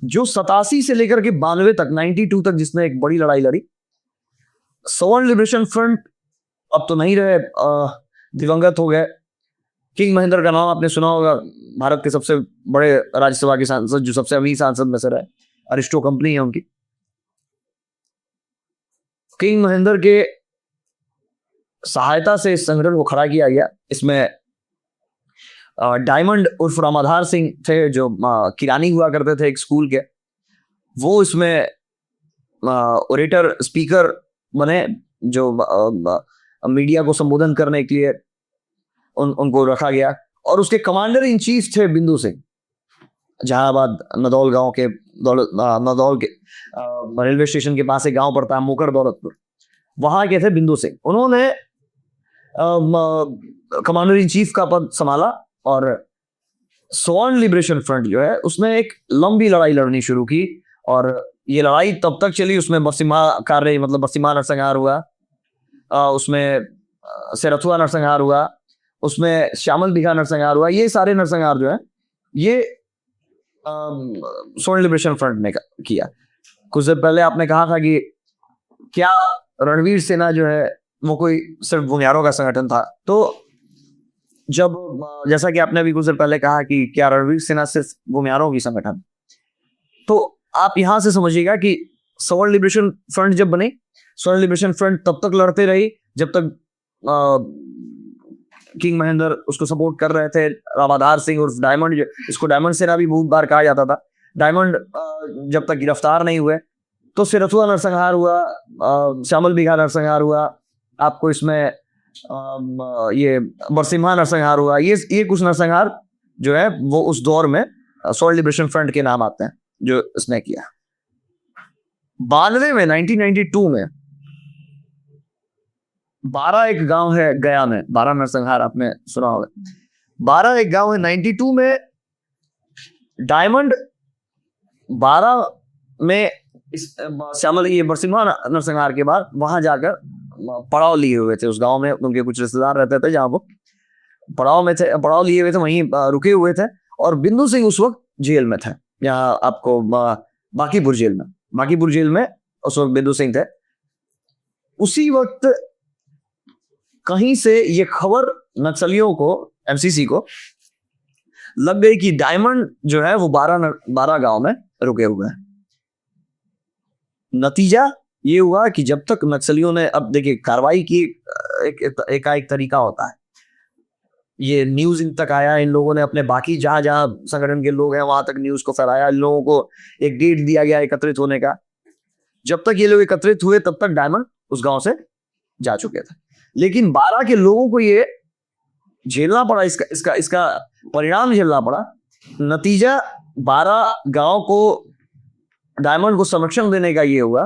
जो 87 से लेकर के 92 तक, 92 तक जिसने एक बड़ी लड़ाई लड़ी। सवर्ण लिबरेशन फ्रंट अब तो नहीं रहे, दिवंगत हो गए। किंग महेंद्र का नाम आपने सुना होगा, भारत के सबसे बड़े राज्यसभा के सांसद, जो सबसे अमीर सांसद में से रहे, अरिस्टो कंपनी है उनकी। किंग महेंद्र के सहायता से इस संगठन को खड़ा किया गया। इसमें डायमंड उर्फ रामाधार सिंह थे, जो किरानी हुआ करते थे एक स्कूल के, वो इसमें ओरेटर, स्पीकर बने, जो मीडिया को संबोधन करने के लिए उनको रखा गया। और उसके कमांडर इन चीफ थे बिंदु सिंह, जहानाबाद नदौल गांव के, नदौल के रेलवे स्टेशन के पास एक गांव पड़ता है मोकर दौलतपुर, वहां के थे बिंदु सिंह। उन्होंने कमांडर इन चीफ का पद संभाला, और सवर्ण लिबरेशन फ्रंट जो है उसने एक लंबी लड़ाई लड़नी शुरू की। और ये लड़ाई तब तक चली, उसमें बरसिम्हा कार्य, मतलब बरसिम्हा नरसंहार हुआ, उसमें सेरथुआ नरसंहार हुआ, उसमें श्यामल बिघा नरसंहार हुआ। ये सारे नरसंहार जो है ये सवर्ण लिबरेशन फ्रंट ने किया। कुछ देर पहले आपने कहा था कि क्या रणवीर सेना जो है वो कोई सिर्फ भूमिहारों का संगठन था, तो जब, जैसा कि आपने अभी कुछ देर पहले कहा कि क्या रणवीर सेना सिर्फ भूमिहारों की संगठन, तो आप यहां से समझिएगा कि सवर्ण लिबरेशन फ्रंट जब बने, सवर्ण लिबरेशन फ्रंट तब तक लड़ते रही जब तक किंग महेंद्र उसको सपोर्ट कर रहे थे। रामाधार सिंह उर्फ डायमंड, इसको डायमंड सेना भी बहुत बार कहा जाता था, डायमंड जब तक गिरफ्तार नहीं हुए तो सिरथुआ नरसंहार हुआ, श्यामल बिघा नरसंहार हुआ, आपको इसमें ये बरसिम्हा नरसंहार हुआ। ये कुछ नरसंहार जो है वो उस दौर में सोल्ट लिबरेशन फ्रंट के नाम आते हैं जो इसने किया। 92 में 1992 में 12 एक गांव है गया में, 12 नरसंहार आपने सुना होगा। 12 एक गांव है 92 में डायमंड 12 में श्यामल ये बरसिम्हा नरसंहार के बाद वहां जाकर पड़ाव लिए हुए थे। उस गांव में उनके कुछ रिश्तेदार रहते थे जहां वो पड़ाव में थे, पड़ाव लिए हुए थे, वहीं रुके हुए थे। और बिंदु सिंह उस वक्त जेल में थे, यहाँ आपको बांकीपुर जेल में उस वक्त बिंदु सिंह थे। उसी वक्त कहीं से ये खबर नक्सलियों को, एमसीसी को लग गई कि डायमंड जो है वो 12 गांव में रुके हुए हैं। नतीजा ये हुआ कि जब तक नक्सलियों ने, अब देखिए कार्रवाई की एक तरीका होता है, ये न्यूज इन तक आया, इन लोगों ने अपने बाकी जहां जहां संगठन के लोग हैं वहां तक न्यूज को फैलाया, इन लोगों को एक डेट दिया गया एकत्रित होने का। जब तक ये लोग एकत्रित हुए तब तक डायमंड उस गांव से जा चुके थे। लेकिन 12 के लोगों को ये झेलना पड़ा, इसका परिणाम झेलना पड़ा। नतीजा 12 गांव को डायमंड को संरक्षण देने का ये हुआ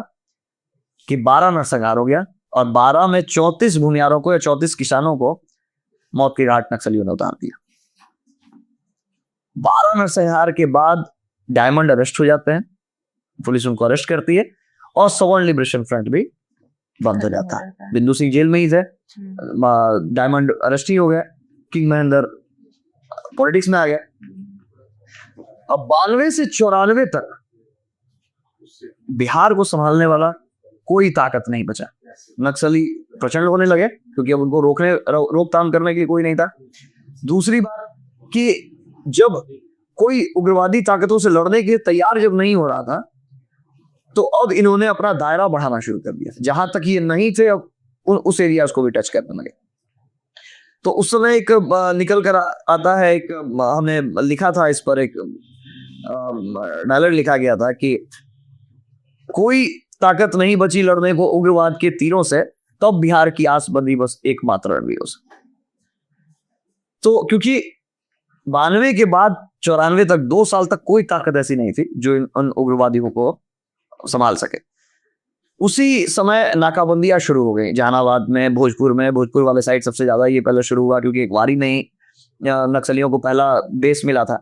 कि 12 नरसंहार हो गया और 12 में 34 भूमियारों को या 34 किसानों को मौत की घाट नक्सलियों ने उतार दिया। 12 नरसंहार के बाद डायमंड अरेस्ट हो जाते हैं, पुलिस उनको अरेस्ट करती है और सवर्न लिबरेशन फ्रंट भी बंद हो जाता है। बिंदु सिंह जेल में ही थे, डायमंड अरेस्ट ही हो गया, किंग महेंद्र पॉलिटिक्स में आ गया। अब 92 से 94 तक बिहार को संभालने वाला कोई ताकत नहीं बचा। नक्सली प्रचंड होने लगे क्योंकि अब उनको रोकथाम करने की कोई नहीं था। दूसरी बात कि जब कोई उग्रवादी ताकतों से लड़ने के तैयार जब नहीं हो रहा था तो अब इन्होंने अपना दायरा बढ़ाना शुरू कर दिया। जहां तक ये नहीं थे अब उस एरियाज को भी टच करने लगे। तो उस समय एक निकल कर आता है, एक हमने लिखा था इस पर, एक डायलॉग लिखा गया था कि कोई ताकत नहीं बची लड़ने को उग्रवाद के तीरों से, तब बिहार की आस बंदी बस एकमात्र रणवीरों से। तो क्योंकि 92 के बाद 94 तक 2 साल तक कोई ताकत ऐसी नहीं थी जो उन उग्रवादियों को संभाल सके। उसी समय नाकाबंदियां शुरू हो गई जहानाबाद में, भोजपुर वाले साइड सबसे ज्यादा ये पहले शुरू हुआ क्योंकि एक वारी नहीं नक्सलियों को पहला बेस मिला था।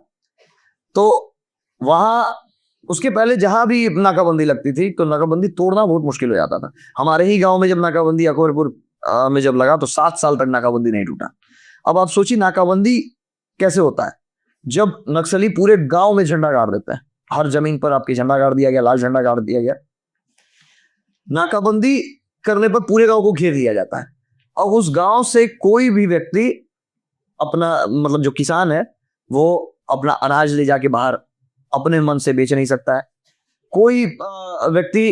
तो वहां उसके पहले जहां भी नाकाबंदी लगती थी तो नाकाबंदी तोड़ना बहुत मुश्किल हो जाता था। हमारे ही गांव में जब नाकाबंदी अकबरपुर में जब लगा तो 7 साल तक नाकाबंदी नहीं टूटा। अब आप सोचिए नाकाबंदी कैसे होता है जब नक्सली पूरे गांव में झंडा गाड़ देते हैं, हर जमीन पर आपके झंडा गाड़ दिया गया, लाल झंडा गाड़ दिया गया। नाकाबंदी करने पर पूरे गांव को घेर दिया जाता है और उस गांव से कोई भी व्यक्ति अपना, मतलब जो किसान है वो अपना अनाज ले जाके बाहर अपने मन से बेच नहीं सकता है। कोई व्यक्ति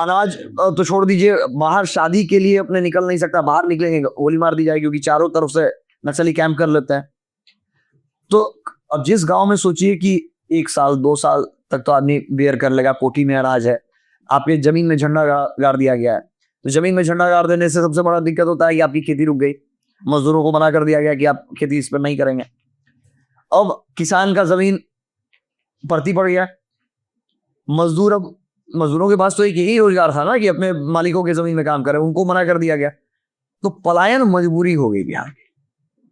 अनाज तो छोड़ दीजिए, बाहर शादी के लिए अपने निकल नहीं सकता, बाहर निकलेंगे गोली मार दी जाएगी क्योंकि चारों तरफ से नक्सली कैंप कर लेते हैं। तो अब जिस गांव में सोचिए कि 1 साल 2 साल तक तो आदमी बेयर कर लेगा, कोठी में अनाज है, आपके जमीन में झंडा गाड़ दिया गया है, तो जमीन में झंडा गाड़ देने से सबसे बड़ा दिक्कत होता है कि आपकी खेती रुक गई, मजदूरों को मना कर दिया गया कि आप खेती इस पर नहीं करेंगे। अब किसान का जमीन परती पड़ गया, अब मजदूरों के पास तो एक यही रोजगार था ना कि अपने मालिकों के जमीन में काम करें, उनको मना कर दिया गया। तो पलायन मजबूरी हो गई बिहार की,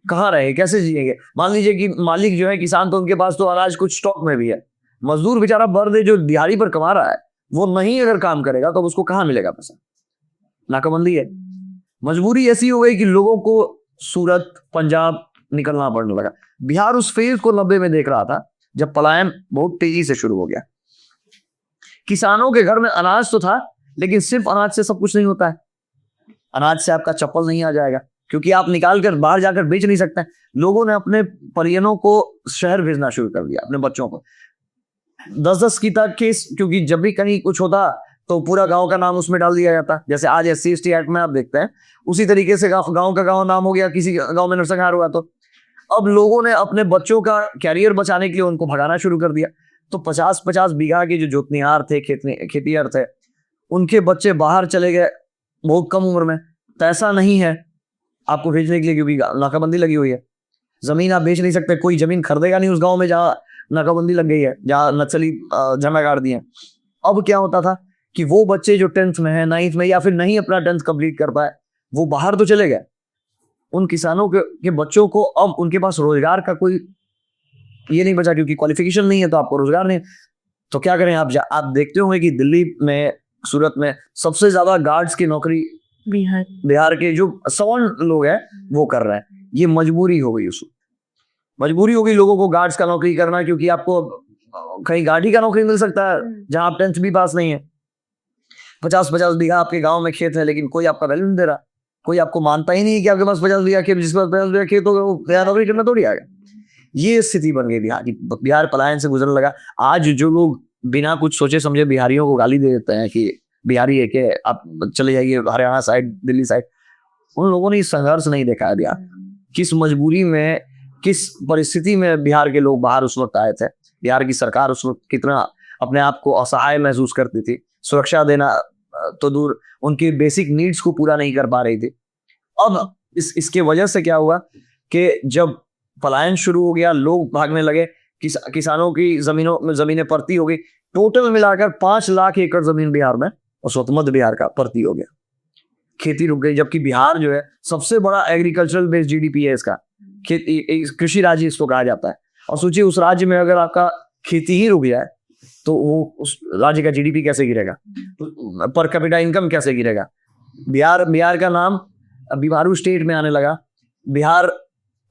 कहाँ रहे, कैसे जिएंगे। मान लीजिए कि मालिक जो है किसान, तो उनके पास तो अनाज कुछ स्टॉक में भी है, मजदूर बेचारा बर्द जो दिहाड़ी पर कमा रहा है वो नहीं अगर काम करेगा तो उसको कहाँ मिलेगा पैसा। नाकाबंदी है, मजबूरी ऐसी हो गई कि लोगों को सूरत पंजाब निकलना पड़ने लगा। बिहार उस फेज को 90 में देख रहा था जब पलायन बहुत तेजी से शुरू हो गया। किसानों के घर में अनाज तो था लेकिन सिर्फ अनाज से सब कुछ नहीं होता है। अनाज से आपका चप्पल नहीं आ जाएगा क्योंकि आप निकाल कर बाहर जाकर बेच नहीं सकते। लोगों ने अपने परिजनों को शहर भेजना शुरू कर दिया, अपने बच्चों को 10-10 की तक केस, क्योंकि जब भी कहीं कुछ होता तो पूरा गांव का नाम उसमें डाल दिया जाता। जैसे आज SC/ST एक्ट में आप देखते हैं, उसी तरीके से गांव का गांव नाम हो गया, किसी गांव में नरसंहार हुआ तो अब लोगों ने अपने बच्चों का कैरियर बचाने के लिए उनको भगाना शुरू कर दिया। तो 50-50 बीघा के जो जोतनिहार थे, खेतिहर थे, उनके बच्चे बाहर चले गए बहुत कम उम्र में। तो ऐसा नहीं है आपको भेजने के लिए, क्योंकि नाकाबंदी लगी हुई है, जमीन आप बेच नहीं सकते, कोई जमीन खरीदेगा नहीं उस गांव में जहाँ नाकाबंदी लग गई है, जहाँ नक्सली जमा गाड़ दिए। अब क्या होता था कि वो बच्चे जो 10th में है, 9th में, या फिर नहीं अपना 10th कंप्लीट कर पाए, वो बाहर तो चले गए। उन किसानों के बच्चों को अब उनके पास रोजगार का कोई ये नहीं बचा, क्योंकि क्वालिफिकेशन नहीं है तो आपको रोजगार नहीं। तो क्या करें आप देखते होंगे कि दिल्ली में, सूरत में सबसे ज्यादा गार्ड्स की नौकरी बिहार के जो सवर्ण लोग हैं वो कर रहे हैं। ये मजबूरी हो गई, मजबूरी हो गई लोगों को गार्ड्स का नौकरी करना, क्योंकि आपको कहीं गाड़ी का नौकरी मिल सकता है जहां आप 10th भी पास नहीं है। 50-50 बीघा आपके गांव में खेत है, लेकिन कोई आपका वैल्यू नहीं दे रहा, कोई आपको मानता ही नहीं कि आपके पास 50 बीघा खेत, जिसके पास 50 बीघा खेत होगा वो नौकरी करना थोड़ी आएगा। ये स्थिति बन गई बिहार की। बिहार पलायन से गुजरने लगा। आज जो लोग बिना कुछ सोचे समझे बिहारियों को गाली दे देते हैं कि बिहारी है कि आप चले जाइए हरियाणा साइड, दिल्ली साइड, उन लोगों ने संघर्ष नहीं देखा है बिहार, किस मजबूरी में, किस परिस्थिति में बिहार के लोग बाहर उस वक्त आए थे। बिहार की सरकार उस वक्त कितना अपने आप को असहाय महसूस करती थी, सुरक्षा देना तो दूर, उनकी बेसिक नीड्स को पूरा नहीं कर पा रही थी। अब इसके वजह से क्या हुआ कि जब पलायन शुरू हो गया, लोग भागने लगे, किसानों की जमीनें परती हो गई। टोटल मिलाकर 5 लाख एकड़ जमीन बिहार में, और स्वतः मध्य बिहार का, परती हो गया। खेती रुक गई, जबकि बिहार जो है सबसे बड़ा एग्रीकल्चरल बेस्ड जीडीपी है इसका, कृषि राज्य इसको कहा जाता है। और सोचिए उस राज्य में अगर आपका खेती ही रुक जाए तो वो उस राज्य का जीडीपी कैसे गिरेगा, पर कैपिटा इनकम कैसे गिरेगा। बिहार का नाम बिहारू स्टेट में आने लगा। बिहार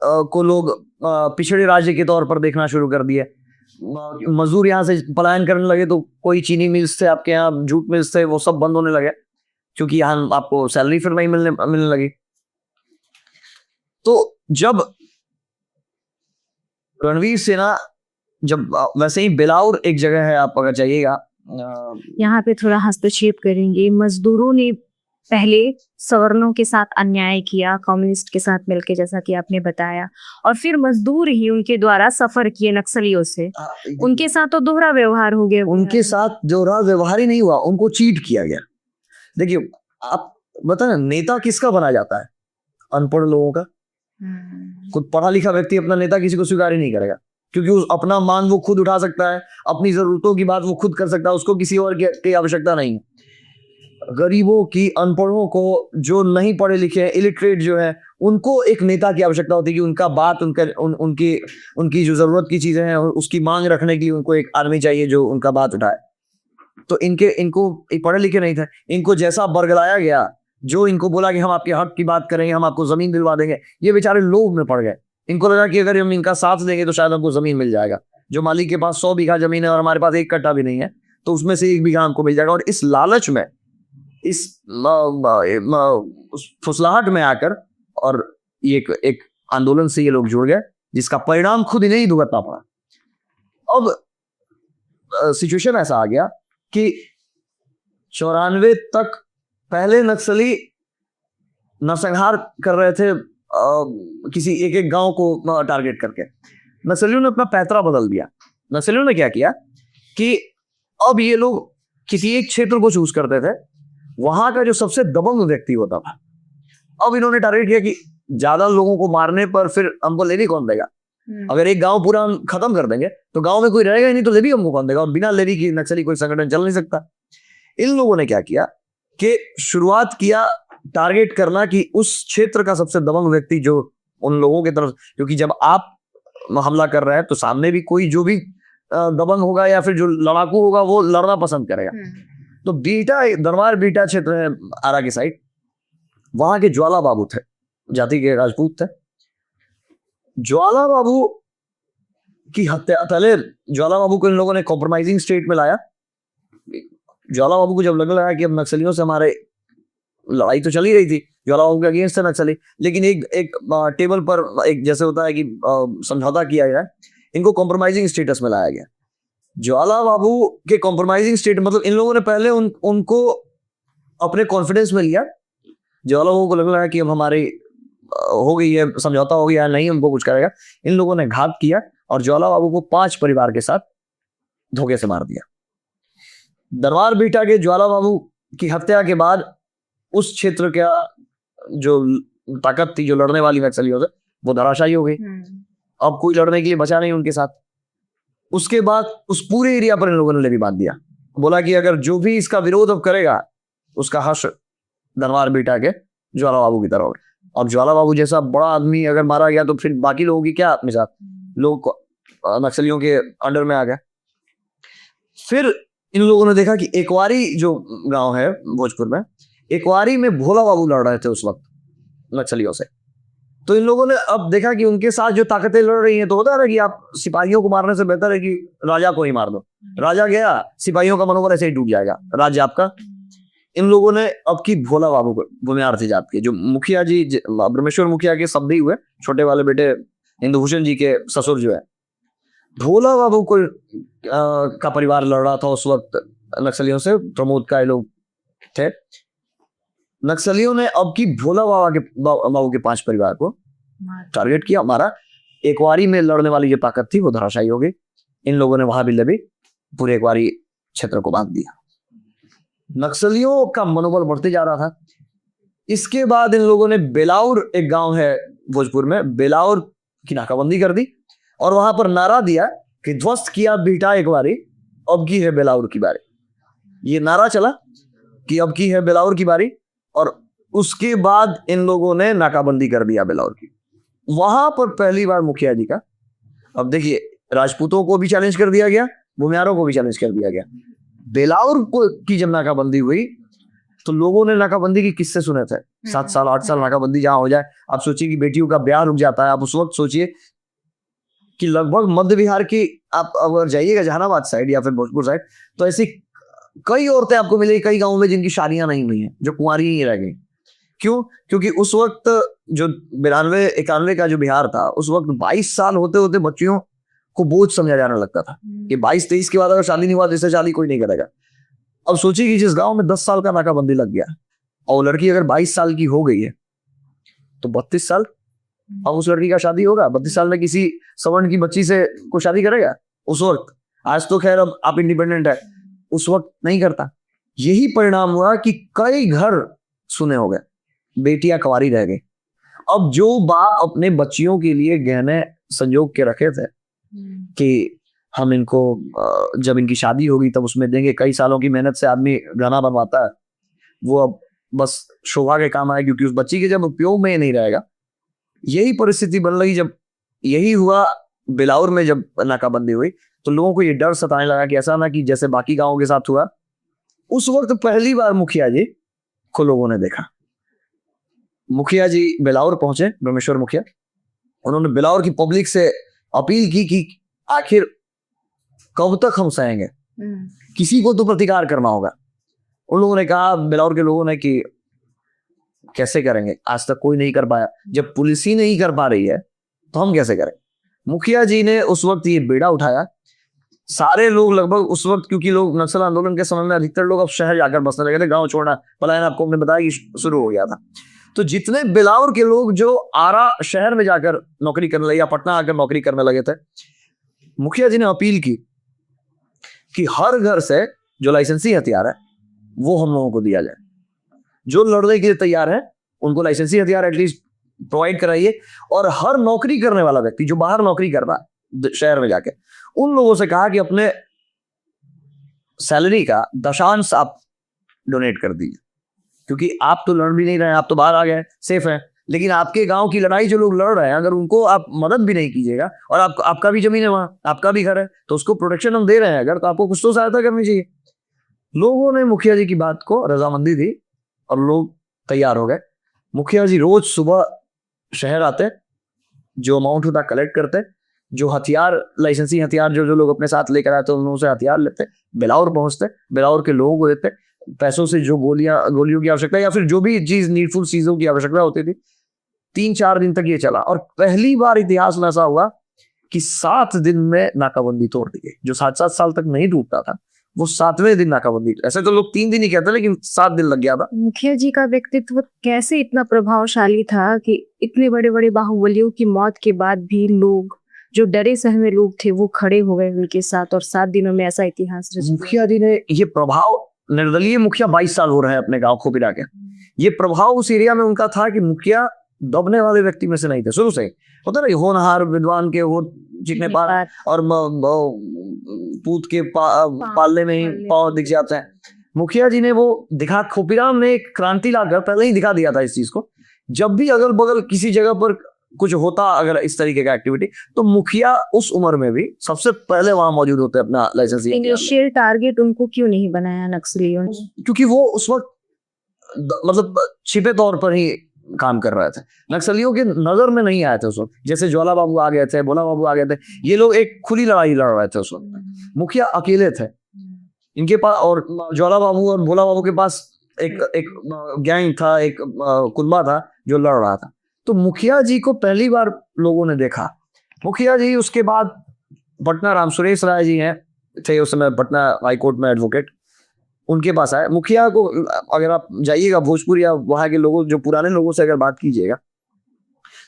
को लोग पिछड़े राज्य के तौर पर देखना शुरू कर दिए। मजदूर यहाँ से पलायन करने लगे, तो कोई चीनी मिल्स थे आपके यहाँ, जूट मिल्स थे, वो सब बंद होने लगे, क्योंकि यहाँ आपको सैलरी फिर नहीं मिलने लगी। तो जब रणवीर सेना, जब वैसे ही बेलाउर एक जगह है, आप अगर जाइएगा, यहाँ पे थोड़ा हस्तक्षेप करेंगे। मजदूरों ने पहले सवर्णों के साथ अन्याय किया, कम्युनिस्ट के साथ मिलके, जैसा कि आपने बताया, और फिर मजदूर ही उनके द्वारा सफर किए नक्सलियों से। उनके साथ तो दोहरा व्यवहार हो गया। उनके साथ दोहरा व्यवहार ही नहीं हुआ, उनको चीट किया गया। देखिए आप बता ना, नेता किसका बना जाता है? अनपढ़ लोगों का। खुद पढ़ा लिखा व्यक्ति अपना नेता किसी को स्वीकार ही नहीं करेगा, क्योंकि उस अपना मांग वो खुद उठा सकता है, अपनी जरूरतों की बात वो खुद कर सकता है, उसको किसी और की आवश्यकता नहीं है। गरीबों की, अनपढ़ों को, जो नहीं पढ़े लिखे हैं, इलिटरेट जो है, उनको एक नेता की आवश्यकता होती है कि उनका बात, उनकी जो जरूरत की चीजें हैं उसकी मांग रखने के लिए उनको एक आदमी चाहिए जो उनका बात उठाए। तो इनको पढ़े लिखे नहीं थे, इनको जैसा बरगलाया गया, जो इनको बोला कि हम आपके हक की बात करेंगे, हम आपको जमीन दिलवा देंगे, ये बेचारे लोभ में पड़ गए। इनको लगा कि अगर हम इनका साथ देंगे तो शायद हमको जमीन मिल जाएगा। जो मालिक के पास 100 बीघा जमीन है और हमारे पास 1 कट्टा भी नहीं है, तो उसमें से 1 बीघा हमको मिल जाएगा। और इस लालच में, इस फुसलाहट में आकर, और एक आंदोलन से ये लोग जुड़ गए, जिसका परिणाम खुद इन्हें ही भुगतना पड़ा। अब सिचुएशन ऐसा आ गया कि 94 तक पहले नक्सली नरसंहार कर रहे थे किसी एक गांव को टारगेट करके। नक्सलियों ने अपना पैतरा बदल दिया। नक्सलियों ने क्या किया कि अब ये लोग किसी एक क्षेत्र को चूज करते थे, वहां का जो सबसे दबंग व्यक्ति होता था। अब इन्होंने टारगेट किया कि ज्यादा लोगों को मारने पर फिर हमको लेवी कौन देगा? अगर एक गांव पूरा खत्म कर देंगे तो गांव में कोई रहेगा ही नहीं, तो लेवी हमको कौन देगा? और बिना लेवी की नक्सली कोई संगठन चल नहीं सकता। इन लोगों ने क्या किया कि शुरुआत किया टारगेट करना कि उस क्षेत्र का सबसे दबंग व्यक्ति जो उन लोगों की तरफ, क्योंकि जब आप हमला कर रहे हैं तो सामने भी कोई जो भी दबंग होगा या फिर जो लड़ाकू होगा वो लड़ना पसंद करेगा। तो दरबार बीटा क्षेत्र है आरा की साइड, वहां के ज्वाला बाबू थे, जाति के राजपूत थे। ज्वाला बाबू की हत्या, पहले ज्वाला बाबू को इन लोगों ने कॉम्प्रोमाइजिंग स्टेट में लाया। ज्वाला बाबू को जब लगने लगा कि अब नक्सलियों से हमारे लड़ाई तो चली रही थी, ज्वाला बाबू के अगेंस्ट नक्सली, लेकिन एक टेबल पर एक जैसे होता है कि समझौता किया गया, इनको कॉम्प्रोमाइजिंग स्टेटस में लाया गया। ज्वाला बाबू के कॉम्प्रोमाइजिंग स्टेट मतलब इन लोगों ने पहले उनको अपने कॉन्फिडेंस में लिया। ज्वाला बाबू को लगने लगा कि अब हमारी हो गई है, समझौता हो गया, नहीं हमको कुछ करेगा। इन लोगों ने घात किया और ज्वाला बाबू को 5 परिवार के साथ धोखे से मार दिया। दरबार बीटा के ज्वाला बाबू की हत्या के बाद उस क्षेत्र का जो ताकत थी, जो लड़ने वाली नक्सलियों से, वो धराशायी हो गई। अब कोई लड़ने के लिए बचा नहीं उनके साथ। उसके बाद उस पूरे एरिया पर इन लोगों ने लेवी बांध दिया, बोला कि अगर जो भी इसका विरोध अब करेगा उसका हश्र दरबार बीटा के ज्वाला बाबू की तरह होगा। अब ज्वाला बाबू जैसा बड़ा आदमी अगर मारा गया तो फिर बाकी लोगों की क्या मिसाल, लोग नक्सलियों के अंडर में आ गए। फिर इन लोगों ने देखा कि एकवारी जो गांव है भोजपुर में, एकवारी में भोला बाबू लड़ रहे थे उस वक्त नक्सलियों से। तो इन लोगों ने अब देखा कि उनके साथ जो ताकतें लड़ रही हैं, तो होता है ना कि आप सिपाहियों को मारने से बेहतर है कि राजा को ही मार दो। राजा गया, सिपाहियों का मनोबल ऐसे ही टूट जाएगा, राज्य आपका। इन लोगों ने अब की भोला बाबू को, भूमिहार थे जात के, जो मुखिया जी ब्रह्मेश्वर मुखिया के शब्द ही हुए, छोटे वाले बेटे इंदुभूषण जी के ससुर जो है, भोला बाबू को का परिवार लड़ रहा था उस वक्त नक्सलियों से। प्रमोद का ये लोग थे। नक्सलियों ने अब की भोला बाबू के 5 परिवार को टारगेट किया, मारा। एकवारी में लड़ने वाली जो ताकत थी वो धराशायी हो गई। इन लोगों ने वहां भी लेवी पूरे एकवारी क्षेत्र को बांध दिया। नक्सलियों का मनोबल बढ़ते जा रहा था। इसके बाद इन लोगों ने बेलाउर, एक गांव है भोजपुर में, बेलाउर की नाकाबंदी कर दी और वहां पर नारा दिया कि ध्वस्त किया बीटा एकवारी, अब की है बेलाउर की बारी। ये नारा चला कि अब की है बेलाउर की बारी, और उसके बाद इन लोगों ने नाकाबंदी कर दिया बेलाउर की। वहां पर पहली बार मुखिया जी का, अब देखिए, राजपूतों को भी चैलेंज कर दिया गया, भूमिहारों को भी चैलेंज कर दिया गया। बेलाउर की जब नाकाबंदी हुई तो लोगों ने नाकाबंदी की किस्से सुने थे, 7 साल 8 साल नाकाबंदी जहां हो जाए। आप सोचिए कि बेटियों का ब्याह रुक जाता है। आप उस वक्त सोचिए कि लगभग मध्य बिहार की, आप अगर जाइएगा जहानाबाद साइड या फिर भोजपुर साइड, तो ऐसी कई औरतें आपको मिलेगी कई गांवों में जिनकी शादियां नहीं हुई हैं, जो कुंवारी ही रह गई। क्यों? क्योंकि उस वक्त जो 92-91 का जो बिहार था, उस वक्त 22 साल होते होते बच्चियों को बोझ समझा जाने लगता था कि 22-23 के बाद अगर शादी नहीं हुआ तो इससे शादी कोई नहीं करेगा। अब सोचिए कि जिस गांव में 10 साल का नाकाबंदी लग गया और लड़की अगर 22 साल की हो गई है तो 32 साल, अब उस लड़की का शादी होगा? 32 साल में किसी सवर्ण की बच्ची से को शादी करेगा उस वक्त? आज तो खैर अब आप इंडिपेंडेंट है, उस वक्त नहीं करता। यही परिणाम हुआ कि कई घर सुने हो गए, बेटियां कुंवारी रह गई। अब जो बाप अपने बच्चियों के लिए गहने संजोग के रखे थे कि हम इनको जब इनकी शादी होगी तब उसमें देंगे, कई सालों की मेहनत से आदमी गहना बनवाता है, वो अब बस शोभा के काम आए क्योंकि उस बच्ची के जब उपयोग में नहीं रहेगा। यही परिस्थिति बन रही। जब यही हुआ बिलाउर में, जब नाकाबंदी हुई तो लोगों को ये डर सताने लगा कि ऐसा ना कि जैसे बाकी गांवों के साथ हुआ। उस वक्त पहली बार मुखिया जी को लोगों ने देखा। मुखिया जी बिलाउर पहुंचे, ब्रह्मेश्वर मुखिया। उन्होंने बिलाउर की पब्लिक से अपील की कि आखिर कब तक हम सहेंगे, किसी को तो प्रतिकार करना होगा। उन लोगों ने कहा, बिलाउर के लोगों ने, कि कैसे करेंगे, आज तक कोई नहीं कर पाया, जब पुलिस ही नहीं कर पा रही है तो हम कैसे करें। मुखिया जी ने उस वक्त ये बेड़ा उठाया। सारे लोग लगभग उस वक्त, क्योंकि लोग नक्सल आंदोलन के समय में अधिकतर लोग अब शहर जाकर बसने लगे थे, गांव छोड़ना पलायन आपको हमने बताया कि शुरू हो गया था। तो जितने बिलाउर के लोग जो आरा शहर में जाकर नौकरी करने लगे या पटना आकर नौकरी करने लगे थे, मुखिया जी ने अपील की कि हर घर से जो लाइसेंसी हथियार है वो हम लोगों को दिया जाए। जो लड़ने के लिए तैयार है उनको लाइसेंसी हथियार एटलीस्ट प्रोवाइड कराइए। और हर नौकरी करने वाला व्यक्ति जो बाहर नौकरी कर रहा है शहर में जाके, उन लोगों से कहा कि अपने सैलरी का दशांश आप डोनेट कर दीजिए, क्योंकि आप तो लड़ भी नहीं रहे हैं, आप तो बाहर आ गए, सेफ हैं। लेकिन आपके गांव की लड़ाई जो लोग लड़ रहे हैं, अगर उनको आप मदद भी नहीं कीजिएगा, और आपका भी जमीन है वहां, आपका भी घर है, तो उसको प्रोटेक्शन हम दे रहे हैं अगर, तो आपको कुछ तो सहायता करनी चाहिए। लोगों ने मुखिया जी की बात को रजामंदी दी और लोग तैयार हो गए। मुखिया जी रोज सुबह शहर आते, जो अमाउंट होता कलेक्ट करते, जो हथियार, लाइसेंसी हथियार जो लोग अपने साथ लेकर आते उन लोगों से हथियार लेते, बिलाउर पहुंचते, बिलाउर के लोगों को देते, पैसों से जो गोलियों की आवश्यकता या फिर जो भी चीज नीडफुल चीजों की आवश्यकता होती थी। 3-4 दिन तक ये चला और पहली बार इतिहास में ऐसा हुआ कि 7 दिन में नाकाबंदी तोड़ दी गई। जो 7-7 साल तक नहीं टूटता था वो 7वें दिन नाकाबंदी, ऐसे तो लोग 3 दिन ही कहते, लेकिन 7 दिन लग गया था। मुखिया जी का व्यक्तित्व कैसे इतना प्रभावशाली था कि इतने बड़े बड़े बाहुबलियों की मौत के बाद भी लोग जो डरे सहमे लोग थे वो खड़े हो गए उनके साथ, और 7 दिनों में ऐसा इतिहास रच गया। मुखिया जी ने ये प्रभाव, निर्दलीय मुखिया 22 साल हो रहे हैं अपने गांव खोपिरा के, ये प्रभाव उस एरिया में उनका था कि मुखिया दबने वाले व्यक्ति में से नहीं थे शुरू से ही। होता ना होनहार विद्वान के वो जितने पार और पूत के पालने में ही पाँव दिख जाते हैं। मुखिया जी ने वो दिखा, खोपिरा में एक क्रांति लाकर पहले ही दिखा दिया था इस चीज को। जब भी अगल बगल किसी जगह पर कुछ होता अगर इस तरीके का एक्टिविटी, तो मुखिया उस उम्र में भी सबसे पहले वहां मौजूद होते अपना लाइसेंस। इनिशियल टारगेट उनको क्यों नहीं बनाया नक्सलियों ने? क्योंकि वो उस वक्त मतलब छिपे तौर पर ही काम कर रहे थे, नक्सलियों के नजर में नहीं आए थे उस वक्त। जैसे ज्वाला बाबू आ गए थे, भोला बाबू आ गए थे, ये लोग एक खुली लड़ाई लड़ रहे थे उस वक्त। मुखिया अकेले थे इनके पास, और ज्वाला बाबू और भोला बाबू के पास एक गैंग था, एक कुनबा था जो लड़ रहा था। तो मुखिया जी को पहली बार लोगों ने देखा। मुखिया जी उसके बाद पटना राम सुरेश राय जी हैं थे उस समय पटना हाई कोर्ट में एडवोकेट, उनके पास आए। मुखिया को अगर आप जाइएगा भोजपुर या वहां के लोगों, जो पुराने लोगों से अगर बात कीजिएगा,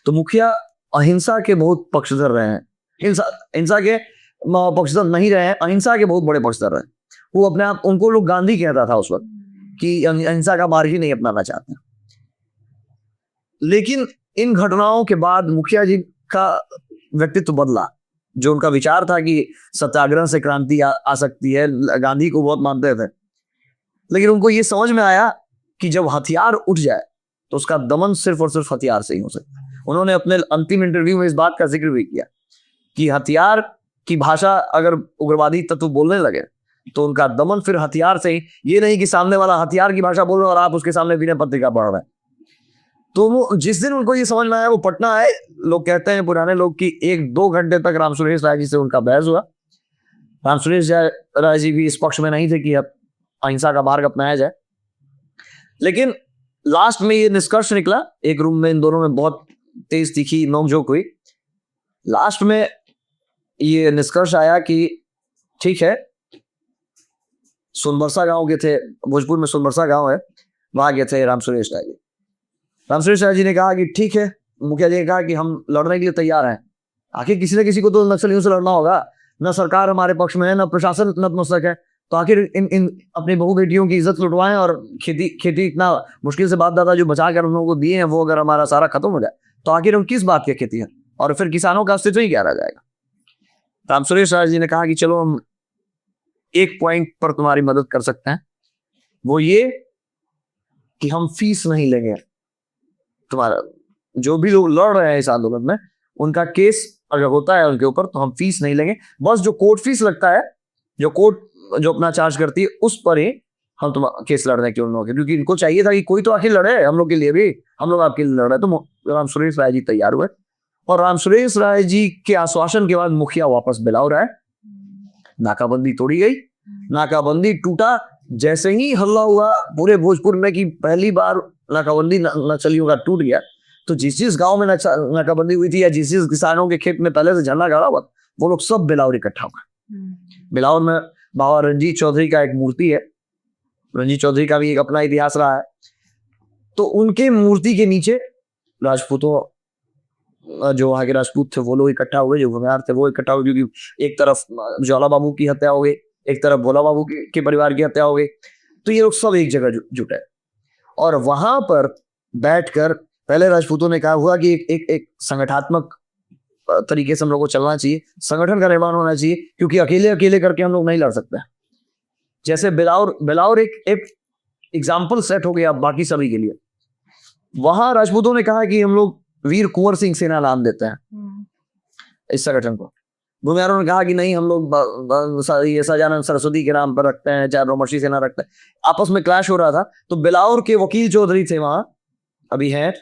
तो मुखिया अहिंसा के बहुत पक्षधर रहे हैं। हिंसा के पक्षधर नहीं रहे हैं, अहिंसा के बहुत बड़े पक्षधर रहे। वो अपने आप, उनको लोग गांधी कहता था उस वक्त कि अहिंसा का मार्ग ही नहीं अपनाना चाहते। लेकिन इन घटनाओं के बाद मुखिया जी का व्यक्तित्व बदला। जो उनका विचार था कि सत्याग्रह से क्रांति आ सकती है, गांधी को बहुत मानते थे, लेकिन उनको ये समझ में आया कि जब हथियार उठ जाए तो उसका दमन सिर्फ और सिर्फ हथियार से ही हो सकता है। उन्होंने अपने अंतिम इंटरव्यू में इस बात का जिक्र भी किया कि हथियार की भाषा अगर उग्रवादी तत्व बोलने लगे तो उनका दमन फिर हथियार से ही, ये नहीं कि सामने वाला हथियार की भाषा बोल रहे और आप उसके सामने विनय पत्रिका पढ़ रहे हैं। तो वो जिस दिन उनको ये समझ में आया वो पटना आए। लोग कहते हैं पुराने लोग कि 1-2 घंटे तक राम सुरेश राय जी से उनका बहस हुआ। राम सुरेश राय जी भी इस पक्ष में नहीं थे कि अब अहिंसा का मार्ग अपनाया जाए, लेकिन लास्ट में ये निष्कर्ष निकला। एक रूम में इन दोनों में बहुत तेज तीखी नोकझोंक हुई। लास्ट में ये निष्कर्ष आया कि ठीक है, सोनबरसा गांव के थे, भोजपुर में सोनबरसा गांव है, वहां गए थे राम सुरेश राय जी। राम सुरेश राय जी ने कहा कि ठीक है, मुखिया जी ने कहा कि हम लड़ने के लिए तैयार हैं। आखिर किसी न किसी को तो नक्सलियों से लड़ना होगा, न सरकार हमारे पक्ष में है, न प्रशासन नतमस्तक है, तो आखिर इन अपनी बहू बेटियों की इज्जत लुटवाएं और खेती इतना मुश्किल से बाप दादा जो बचा कर उन लोगों को दिए हैं वो अगर हमारा सारा खत्म हो जाए तो आखिर हम किस बात की खेती है, और फिर किसानों का अस्तित्व ही क्या रह जाएगा। राम सुरेश राय जी ने कहा कि चलो हम एक पॉइंट पर तुम्हारी मदद कर सकते हैं, वो ये कि हम फीस नहीं लेंगे। तुम्हारा जो भी लोग लड़ रहे हैं इस आंदोलन में, उनका केस अगर होता है उनके ऊपर तो हम फीस नहीं लेंगे, बस जो कोर्ट फीस लगता है, जो कोर्ट जो अपना चार्ज करती है उस पर ही हम तुम केस लड़ रहे हैं उन लोगों के, क्योंकि इनको चाहिए था कि कोई तो आखिर लड़े हम लोग के लिए भी, हम लोग आपके लिए लड़ रहे हैं। तो राम सुरेश राय जी तैयार हुए, और राम सुरेश राय जी के आश्वासन के बाद मुखिया वापस बिलावर आए। नाकाबंदी तोड़ी गई, नाकाबंदी टूटा। जैसे ही हल्ला हुआ पूरे भोजपुर में कि पहली बार नाकाबंदी नक्सलियों का टूट गया, तो जिस गांव में नाकाबंदी हुई थी या जिस किसानों के खेत में पहले से झंडा गाड़ा हुआ, वो लोग सब बिलावर इकट्ठा हुए। बिलावर में बाबा रणजीत चौधरी का एक मूर्ति है, रणजीत चौधरी का भी एक अपना इतिहास रहा है। तो उनके मूर्ति के नीचे राजपूतों, जो वहां के राजपूत थे वो लोग इकट्ठा हुए, जो भूमिहार थे वो इकट्ठा हुए, क्योंकि एक तरफ ज्वाला बाबू की हत्या हो गई, एक तरफ भोला बाबू के परिवार की हत्या हो गई। तो ये लोग सब एक जगह जुटे, और वहां पर बैठकर पहले राजपूतों ने कहा हुआ कि एक संगठनात्मक तरीके से हम लोग को चलना चाहिए, संगठन का निर्माण होना चाहिए, क्योंकि अकेले अकेले करके हम लोग नहीं लड़ सकते। जैसे बिलावर एक एग्जाम्पल सेट हो गया बाकी सभी के लिए। वहां राजपूतों ने कहा कि हम लोग वीर कुंवर सिंह सेना नाम देते हैं इस संगठन को। भूमिहारों ने कहा कि नहीं, हम लोग ये सजानंद सरस्वती के नाम पर रखते हैं, चाहे रोमर्शी सेना रखते हैं। आपस में क्लैश हो रहा था, तो बिलावर के वकील चौधरी थे वहां, अभी हैं,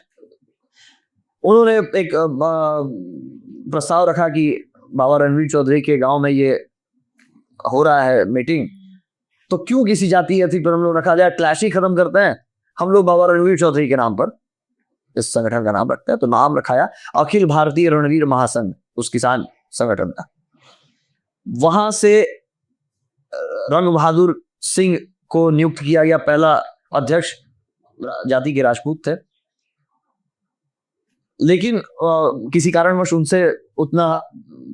उन्होंने एक प्रस्ताव रखा कि बाबा रणवीर चौधरी के गांव में ये हो रहा है मीटिंग, तो क्यों किसी जाति अति पर हम लोग रखा जाए, क्लैश ही खत्म करते हैं, हम लोग बाबा रणवीर चौधरी के नाम पर इस संगठन का नाम रखते हैं। तो नाम रखाया अखिल भारतीय रणवीर महासंघ, उस किसान संगठन का। वहां से रंग बहादुर सिंह को नियुक्त किया गया पहला अध्यक्ष, जाति के राजपूत थे, लेकिन किसी कारणवश उनसे उतना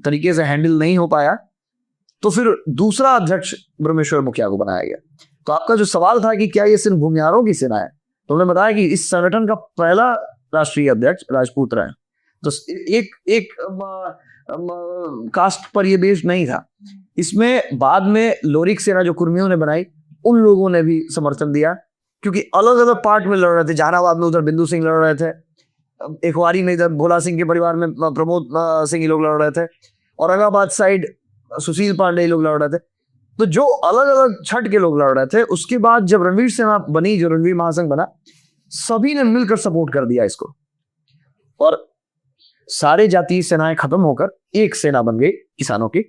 तरीके से हैंडल नहीं हो पाया, तो फिर दूसरा अध्यक्ष ब्रह्मेश्वर मुखिया को बनाया गया। तो आपका जो सवाल था कि क्या ये सिर्फ भूमिहारों की सेना है, तो हमने बताया कि इस संगठन का पहला राष्ट्रीय अध्यक्ष राजपूत रहे। तो एक कास्ट पर ये बेस्ड नहीं था। इसमें बाद में लोरिक सेना जो कुर्मियों ने बनाई, उन लोगों ने भी समर्थन दिया, क्योंकि अलग अलग पार्ट में लड़ रहे थे। जहानाबाद में उधर बिंदु सिंह लड़ रहे थे, इकवारी में इधर भोला सिंह के परिवार में प्रमोद सिंह ये लोग लड़ रहे थे, औरंगाबाद साइड सुशील पांडे ये लोग लड़ रहे थे। तो जो अलग अलग छठ के लोग लड़ रहे थे, उसके बाद जब रणवीर सेना बनी, जो रणवीर महासंघ बना, सभी ने मिलकर सपोर्ट कर दिया इसको, और सारे जातीय सेनाएं खत्म होकर एक सेना बन गई किसानों की,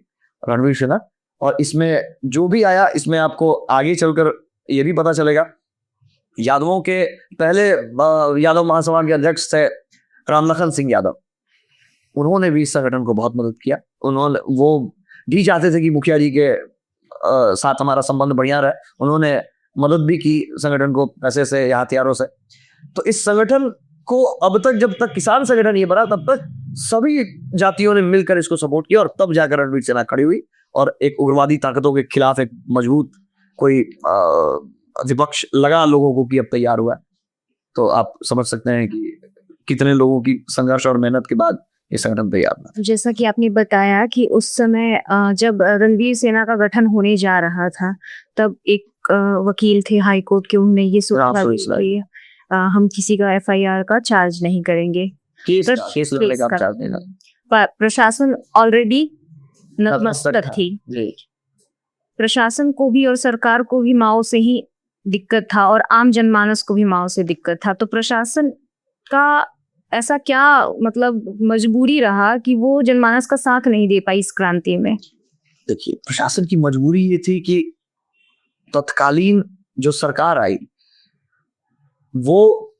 रणवीर सेना। और इसमें जो भी आया, इसमें आपको आगे चलकर ये भी पता चलेगा, यादवों के पहले यादव महासभा के अध्यक्ष थे रामलखन सिंह यादव। उन्होंने भी इस संगठन को बहुत मदद किया। वो भी चाहते थे कि मुखिया जी के साथ हमारा संबंध बढ़िया रहे। उन्होंने मदद भी की संगठन को पैसे से या हथियारों से। तो इस संगठन को अब तक, जब तक किसान संगठन ये बना, तब तक सभी जातियों ने मिलकर इसको सपोर्ट किया, और तब जाकर रणवीर सेना खड़ी हुई और एक उग्रवादी ताकतों के खिलाफ एक मजबूत कोई विपक्ष लगा लोगों को कि अब तैयार हुआ। तो आप समझ सकते हैं कि कितने लोगों की संघर्ष और मेहनत के बाद ये संगठन तैयार हुआ। जैसा कि आपने बताया कि उस समय जब रणवीर सेना का गठन होने जा रहा था, तब एक वकील थे हाई कोर्ट के, उन्होंने ये सोचा कि हम किसी का FIR का चार्ज नहीं करेंगे, केस लड़ने का चार्ज नहीं था। प्रशासन ऑलरेडी नतमस्तक थी। प्रशासन को भी और सरकार को भी माओ से ही दिक्कत था, और आम जनमानस को भी माओ से दिक्कत था। तो प्रशासन का ऐसा क्या मतलब मजबूरी रहा कि वो जनमानस का साथ नहीं दे पाई इस क्रांति में? देखिए, प्रशासन की मजबूरी ये थी कि तत्कालीन जो सरकार आई, वो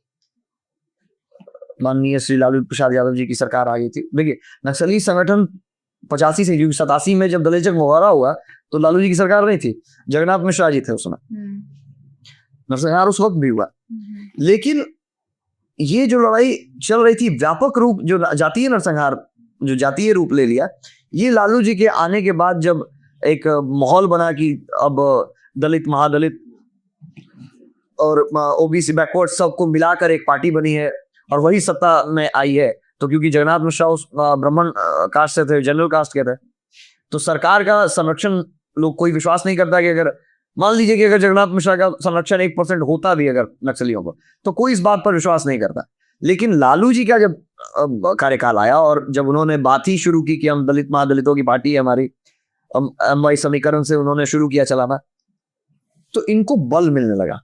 माननीय श्री लालू प्रसाद यादव जी की सरकार आ गई थी। देखिए, नक्सली संगठन 85 से 87 में जब दलेचक मुहावरा हुआ, तो लालू जी की सरकार नहीं थी, जगन्नाथ मिश्रा जी थे उसमें। नरसंहार उस वक्त भी हुआ, लेकिन ये जो लड़ाई चल रही थी व्यापक रूप, जो जातीय नरसंहार जो जातीय रूप ले लिया, ये लालू जी के आने के बाद जब एक माहौल बना कि अब दलित, महादलित और OBC बैकवर्ड सबको मिलाकर एक पार्टी बनी है और वही सत्ता में आई है। तो क्योंकि जगन्नाथ मिश्रा उस ब्राह्मण कास्ट से थे, जनरल कास्ट के थे, तो सरकार का संरक्षण लोग कोई विश्वास नहीं करता कि अगर मान लीजिए कि अगर जगन्नाथ मिश्रा का संरक्षण 1% होता भी अगर नक्सलियों को, तो कोई इस बात पर विश्वास नहीं करता। लेकिन लालू जी का जब कार्यकाल आया और जब उन्होंने बात ही शुरू की कि हम दलित महादलितों की पार्टी है हमारी, MY समीकरण से उन्होंने शुरू किया चलाना, तो इनको बल मिलने लगा।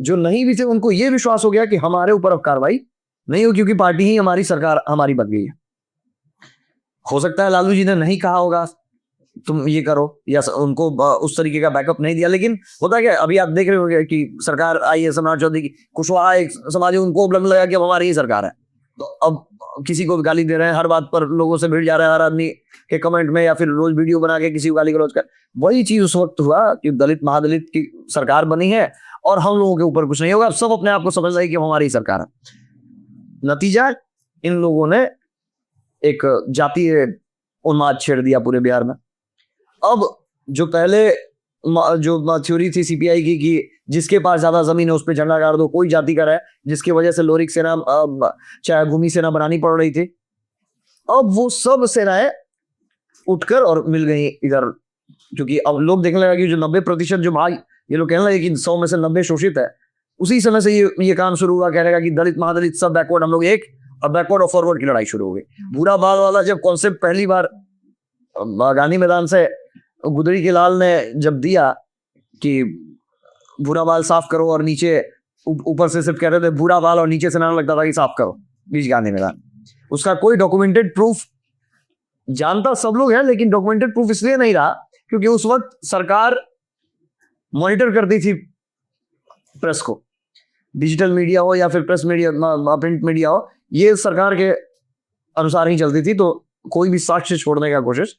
जो नहीं भी थे उनको ये विश्वास हो गया कि हमारे ऊपर अब कार्रवाई नहीं हो, क्योंकि पार्टी ही हमारी, सरकार हमारी बन गई है। हो सकता है लालू जी ने नहीं कहा होगा तुम ये करो, या उनको उस तरीके का बैकअप नहीं दिया, लेकिन होता क्या, अभी आप देख रहे होंगे कि सरकार आई है सम्राट चौधरी की, कुशवाहा एक समाज, उनको लगने लगा कि अब हमारी ही सरकार है, तो अब किसी को गाली दे रहे हैं, हर बात पर लोगों से भिड़ जा रहे हैं, हर आदमी के कमेंट में, या फिर रोज वीडियो बना के किसी को गाली गलौज कर। वही चीज उस वक्त हुआ कि दलित महादलित की सरकार बनी है और हम लोगों के ऊपर कुछ नहीं होगा, सब अपने आप को समझ रहे कि हमारी ही सरकार है। नतीजा, इन लोगों ने एक जातीय उन्माद छेड़ दिया पूरे बिहार में। अब जो पहले जो थ्योरी थी CPI की कि जिसके पास ज्यादा जमीन है उस पर झंडा गाड़ दो, कोई जाति का रहे, जिसकी वजह से लोरिक सेना चाहे भूमि सेना बनानी पड़ रही थी, अब वो सब सेनाएं उठकर और मिल गई इधर। क्योंकि अब लोग देखने लगा कि जो 90% जो भाग, ये लोग कहने लगे कि 100 में से 90 शोषित है, उसी समय से ये काम शुरू हुआ, कहने लगा कि दलित महादलित सब बैकवर्ड, हम लोग एक, और बैकवर्ड और फॉरवर्ड की लड़ाई शुरू हो गई। भूरा बाल वाला जब कॉन्सेप्ट पहली बार गांधी मैदान से गुदड़ी के लाल ने जब दिया कि भूरा बाल साफ करो, और नीचे ऊपर से सिर्फ कह रहे थे भूरा बाल और नीचे से नाम लगता था कि साफ करो, बीच गांधी मैदान, उसका कोई डॉक्यूमेंटेड प्रूफ, जानता सब लोग हैं लेकिन डॉक्यूमेंटेड प्रूफ इसलिए नहीं रहा क्योंकि उस वक्त सरकार मॉनिटर करती थी प्रेस को, डिजिटल मीडिया हो या फिर प्रेस मीडिया, प्रिंट मीडिया हो, ये सरकार के अनुसार ही चलती थी। तो कोई भी साक्ष्य छोड़ने का कोशिश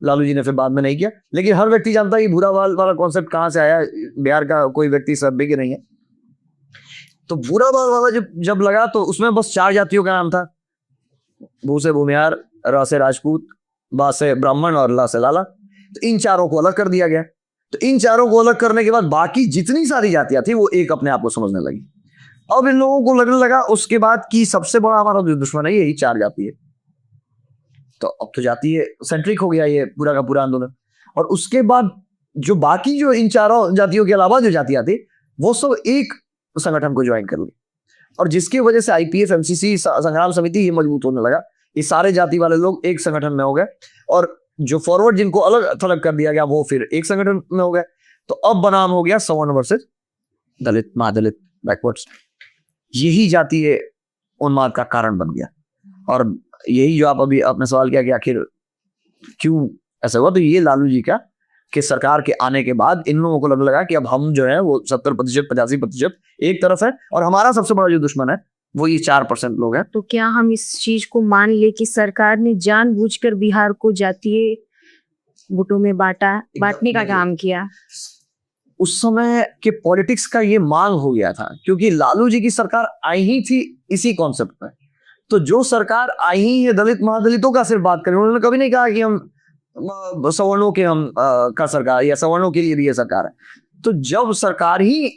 लालू जी ने फिर बाद में नहीं किया। लेकिन हर व्यक्ति जानता है कि भूरा बाल वाला कॉन्सेप्ट कहां से आया, बिहार का कोई व्यक्ति सभ्य के नहीं है। तो भूरा बाल वाला जब लगा तो उसमें बस 4 जातियों का नाम था, भू से भूमिहार, र से राजपूत, बा से ब्राह्मण और ला से लाला। तो इन चारों को अलग कर दिया गया। तो इन चारों को अलग करने के बाद बाकी जितनी सारी जातियां थी वो एक अपने आप को समझने लगी। अब इन लोगों को लगने लगा उसके बाद कि सबसे बड़ा हमारा जो दुश्मन है यही चार जाति है। तो अब तो जातीय सेंट्रिक हो गया ये पूरा का पूरा आंदोलन। और उसके बाद जो बाकी जो इन चारों जातियों के अलावा जो जातियां थी वो सब एक संगठन को ज्वाइन कर ली, और जिसकी वजह से आईपीएफ, एमसीसी, संग्राम समिति ये मजबूत होने लगा। ये सारे जाति वाले लोग एक संगठन में हो गए, और जो फॉरवर्ड जिनको अलग थलग कर दिया गया वो फिर एक संगठन में हो गए। तो अब बनाम हो गया सवर्ण वर्सेस दलित, महादलित, बैकवर्ड्स। यही जातीय उन्माद का कारण बन गया। और यही जो आप अभी आपने सवाल किया कि आखिर क्यों ऐसा हुआ, तो ये लालू जी का कि सरकार के आने के बाद इन लोगों को लगने लगा कि अब हम जो है वो 70%, 85% एक तरफ है, और हमारा सबसे बड़ा जो दुश्मन है वो ये 4% लोग हैं। तो क्या हम इस चीज को मान ले कि सरकार ने जानबूझकर बिहार को जातीय गुटों में बांटने का काम किया? उस समय के पॉलिटिक्स का ये मांग हो गया था, क्योंकि लालू जी की सरकार आई ही थी इसी कॉन्सेप्ट में। तो जो सरकार आई ही है दलित महादलितों का सिर्फ बात करें, उन्होंने कभी नहीं कहा कि हम सवर्णों के का सरकार या सवर्णों के लिए भी ये सरकार है। तो जब सरकार ही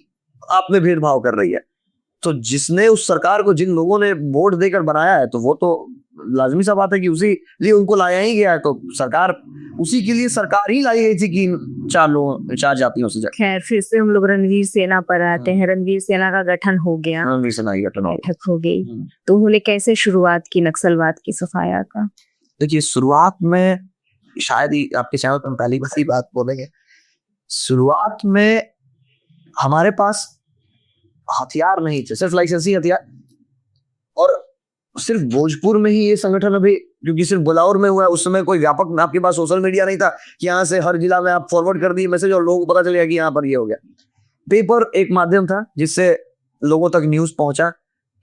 आप में भेदभाव कर रही है, तो जिसने उस सरकार को, जिन लोगों ने वोट देकर बनाया है, तो वो तो लाजमी सा बात है कि उसी लिए उनको लाया ही गया है। तो सरकार उसी के लिए सरकार ही लाई गई थी कि चार जातियों से। खैर, फिर से हम लोग रणवीर सेना पर आते हैं। रणवीर सेना का गठन हो गया, रणवीर सेना की गठन बैठक हो गई। तो उन्होंने कैसे शुरुआत की नक्सलवाद की सफाया का? देखिए, शुरुआत में शायद ही आपके चैनल पर पहली बार बात बोलेंगे। शुरुआत में हमारे पास हथियार नहीं थे, सिर्फ लाइसेंसी हथियार, और सिर्फ भोजपुर में ही ये संगठन अभी, क्योंकि सिर्फ बुलावर में हुआ है। उस समय कोई व्यापक, आपके पास सोशल मीडिया नहीं था कि यहाँ से हर जिला में आप फॉरवर्ड कर दिए मैसेज और लोगों को पता चल गया कि यहाँ पर ये हो गया। पेपर एक माध्यम था जिससे लोगों तक न्यूज पहुंचा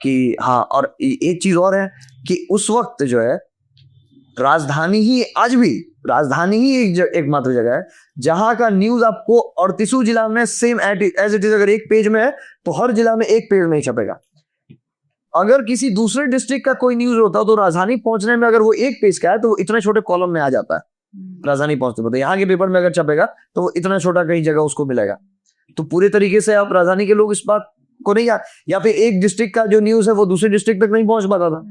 कि हाँ। और एक चीज और है कि उस वक्त जो है राजधानी ही, आज भी राजधानी ही एकमात्र जगह है जहां का न्यूज आपको 38 जिला में सेम एज इट इज, अगर एक पेज में है तो हर जिला में एक पेज नहीं छपेगा। अगर किसी दूसरे डिस्ट्रिक्ट का कोई न्यूज होता तो राजधानी पहुंचने में अगर वो एक पेज का है तो वो इतने छोटे कॉलम में आ जाता है राजधानी पहुंचते पहुंचते। यहाँ के पेपर में अगर छपेगा तो वो इतना छोटा कहीं जगह उसको मिलेगा। तो पूरे तरीके से आप राजधानी के लोग इस बात को नहीं, या फिर एक डिस्ट्रिक्ट का जो न्यूज है वो दूसरे डिस्ट्रिक्ट तक नहीं पहुंच पाता था।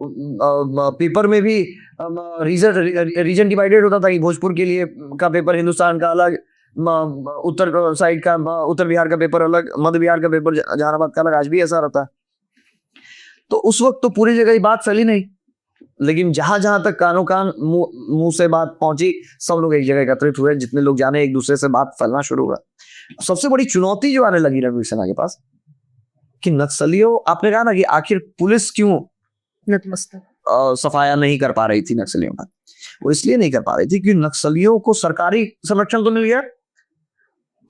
पेपर में भी रीजन डिवाइडेड होता था कि भोजपुर के लिए का पेपर हिंदुस्तान का अलग, उत्तर साइड का, उत्तर बिहार का पेपर अलग, मध्य बिहार का पेपर जहानाबाद का अलग। आज भी ऐसा रहता है। तो उस वक्त तो पूरी जगह ये बात फैली नहीं, लेकिन जहां जहां तक कानों कान मुंह से बात पहुंची, सब लोग एक जगह एकत्रित हुए। जितने लोग जाने, एक दूसरे से बात फैलना शुरू हुआ। सबसे बड़ी चुनौती जो आने लगी रणवीर सेना के पास कि नक्सलियों, आपने कहा ना कि आखिर पुलिस क्यों सफाया नहीं कर पा रही थी नक्सलियों का, वो इसलिए नहीं कर पा रही थी कि नक्सलियों को सरकारी संरक्षण तो मिल गया।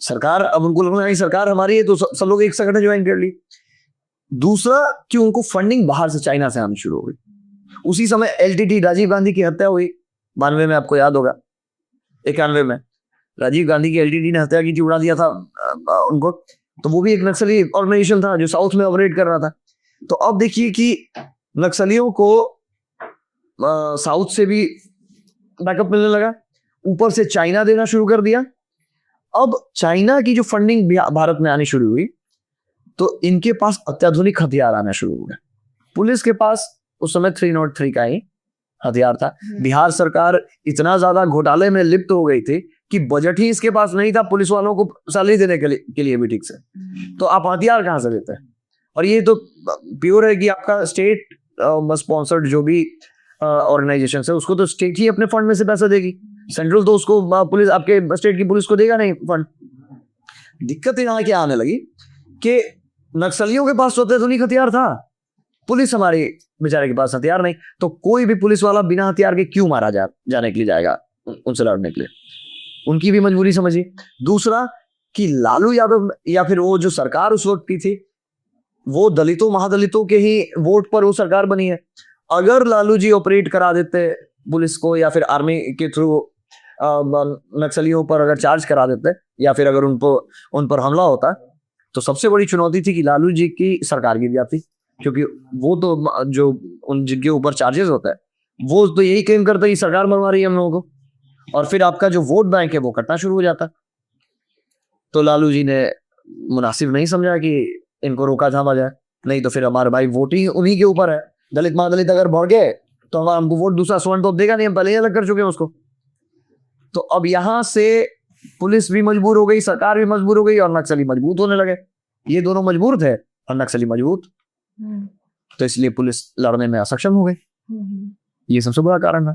सरकार, अब उनको लगना है सरकार हमारी है तो सब लोग एक संगठन ज्वाइन कर ली। दूसरा कि उनको फंडिंग बाहर से, चाइना से आनी शुरू हो गई। उसी समय एलटीटी, राजीव गांधी की हत्या हुई 92 में, आपको याद होगा। 91 में राजीव गांधी की एलटीटी ने हत्या की थी, उड़ा दिया था उनको। तो वो भी एक नक्सली ऑर्गेनाइजेशन था जो साउथ में ऑपरेट कर रहा था। तो अब देखिए कि नक्सलियों को साउथ से भी बैकअप मिलने लगा, ऊपर से चाइना देना शुरू कर दिया। अब चाइना की जो फंडिंग भारत में आनी शुरू हुई तो इनके पास अत्याधुनिक हथियार आना शुरू हो गए। पुलिस के पास उस समय 303 का ही हथियार था। बिहार सरकार इतना ज्यादा घोटाले में लिप्त हो गई थी कि बजट ही इसके पास नहीं था पुलिस वालों को सैलरी देने के लिए भी ठीक से। तो आप हथियार कहाँ से देते हैं? और ये तो प्योर है कि आपका स्टेट स्पॉन्सर्ड जो भी ऑर्गेनाइजेशन है उसको तो स्टेट ही अपने फंड में से पैसा देगी। सेंट्रल तो उसको पुलिस, आपके स्टेट की पुलिस को देगा नहीं फंड। दिक्कत यहाँ क्या आने लगी कि नक्सलियों के पास तो अत्याधुनिक हथियार था, पुलिस हमारी बेचारे के पास हथियार नहीं। तो कोई भी पुलिस वाला बिना हथियार के क्यों मारा जाने के लिए जाएगा उनसे लड़ने के लिए? उनकी भी मजबूरी समझिए। दूसरा कि लालू यादव या फिर वो जो सरकार उस वक्त की थी वो दलितों महादलितों के ही वोट पर वो सरकार बनी है। अगर लालू जी ऑपरेट करा देते पुलिस को या फिर आर्मी के थ्रू नक्सलियों पर अगर चार्ज करा देते या फिर अगर उन पर हमला होता तो सबसे बड़ी चुनौती थी कि लालू जी की सरकार गिर जाती क्योंकि वो तो जो उन जिनके ऊपर चार्जेस होता है वो तो यही क्लेम करता है कि सरकार मरवा रही है हम लोगों को, और फिर आपका जो वोट बैंक है वो कटना शुरू हो जाता। तो लालू जी ने मुनासिब नहीं समझा कि इनको रोका थामा जाए, नहीं तो फिर हमारे भाई वोटिंग उन्हीं के ऊपर है। दलित महादलित अगर बढ़ गए तो हमारा हमको वोट दूसरा स्वर्ण तो देगा नहीं, हम पहले ही अलग कर चुके हैं उसको। तो अब यहां से पुलिस भी मजबूर हो गई, सरकार भी मजबूर हो गई और नक्सली मजबूत होने लगे। ये दोनों मजबूर थे और नक्सली मजबूत, तो इसलिए पुलिस लड़ने में असक्षम हो गई। ये सबसे बड़ा कारण है।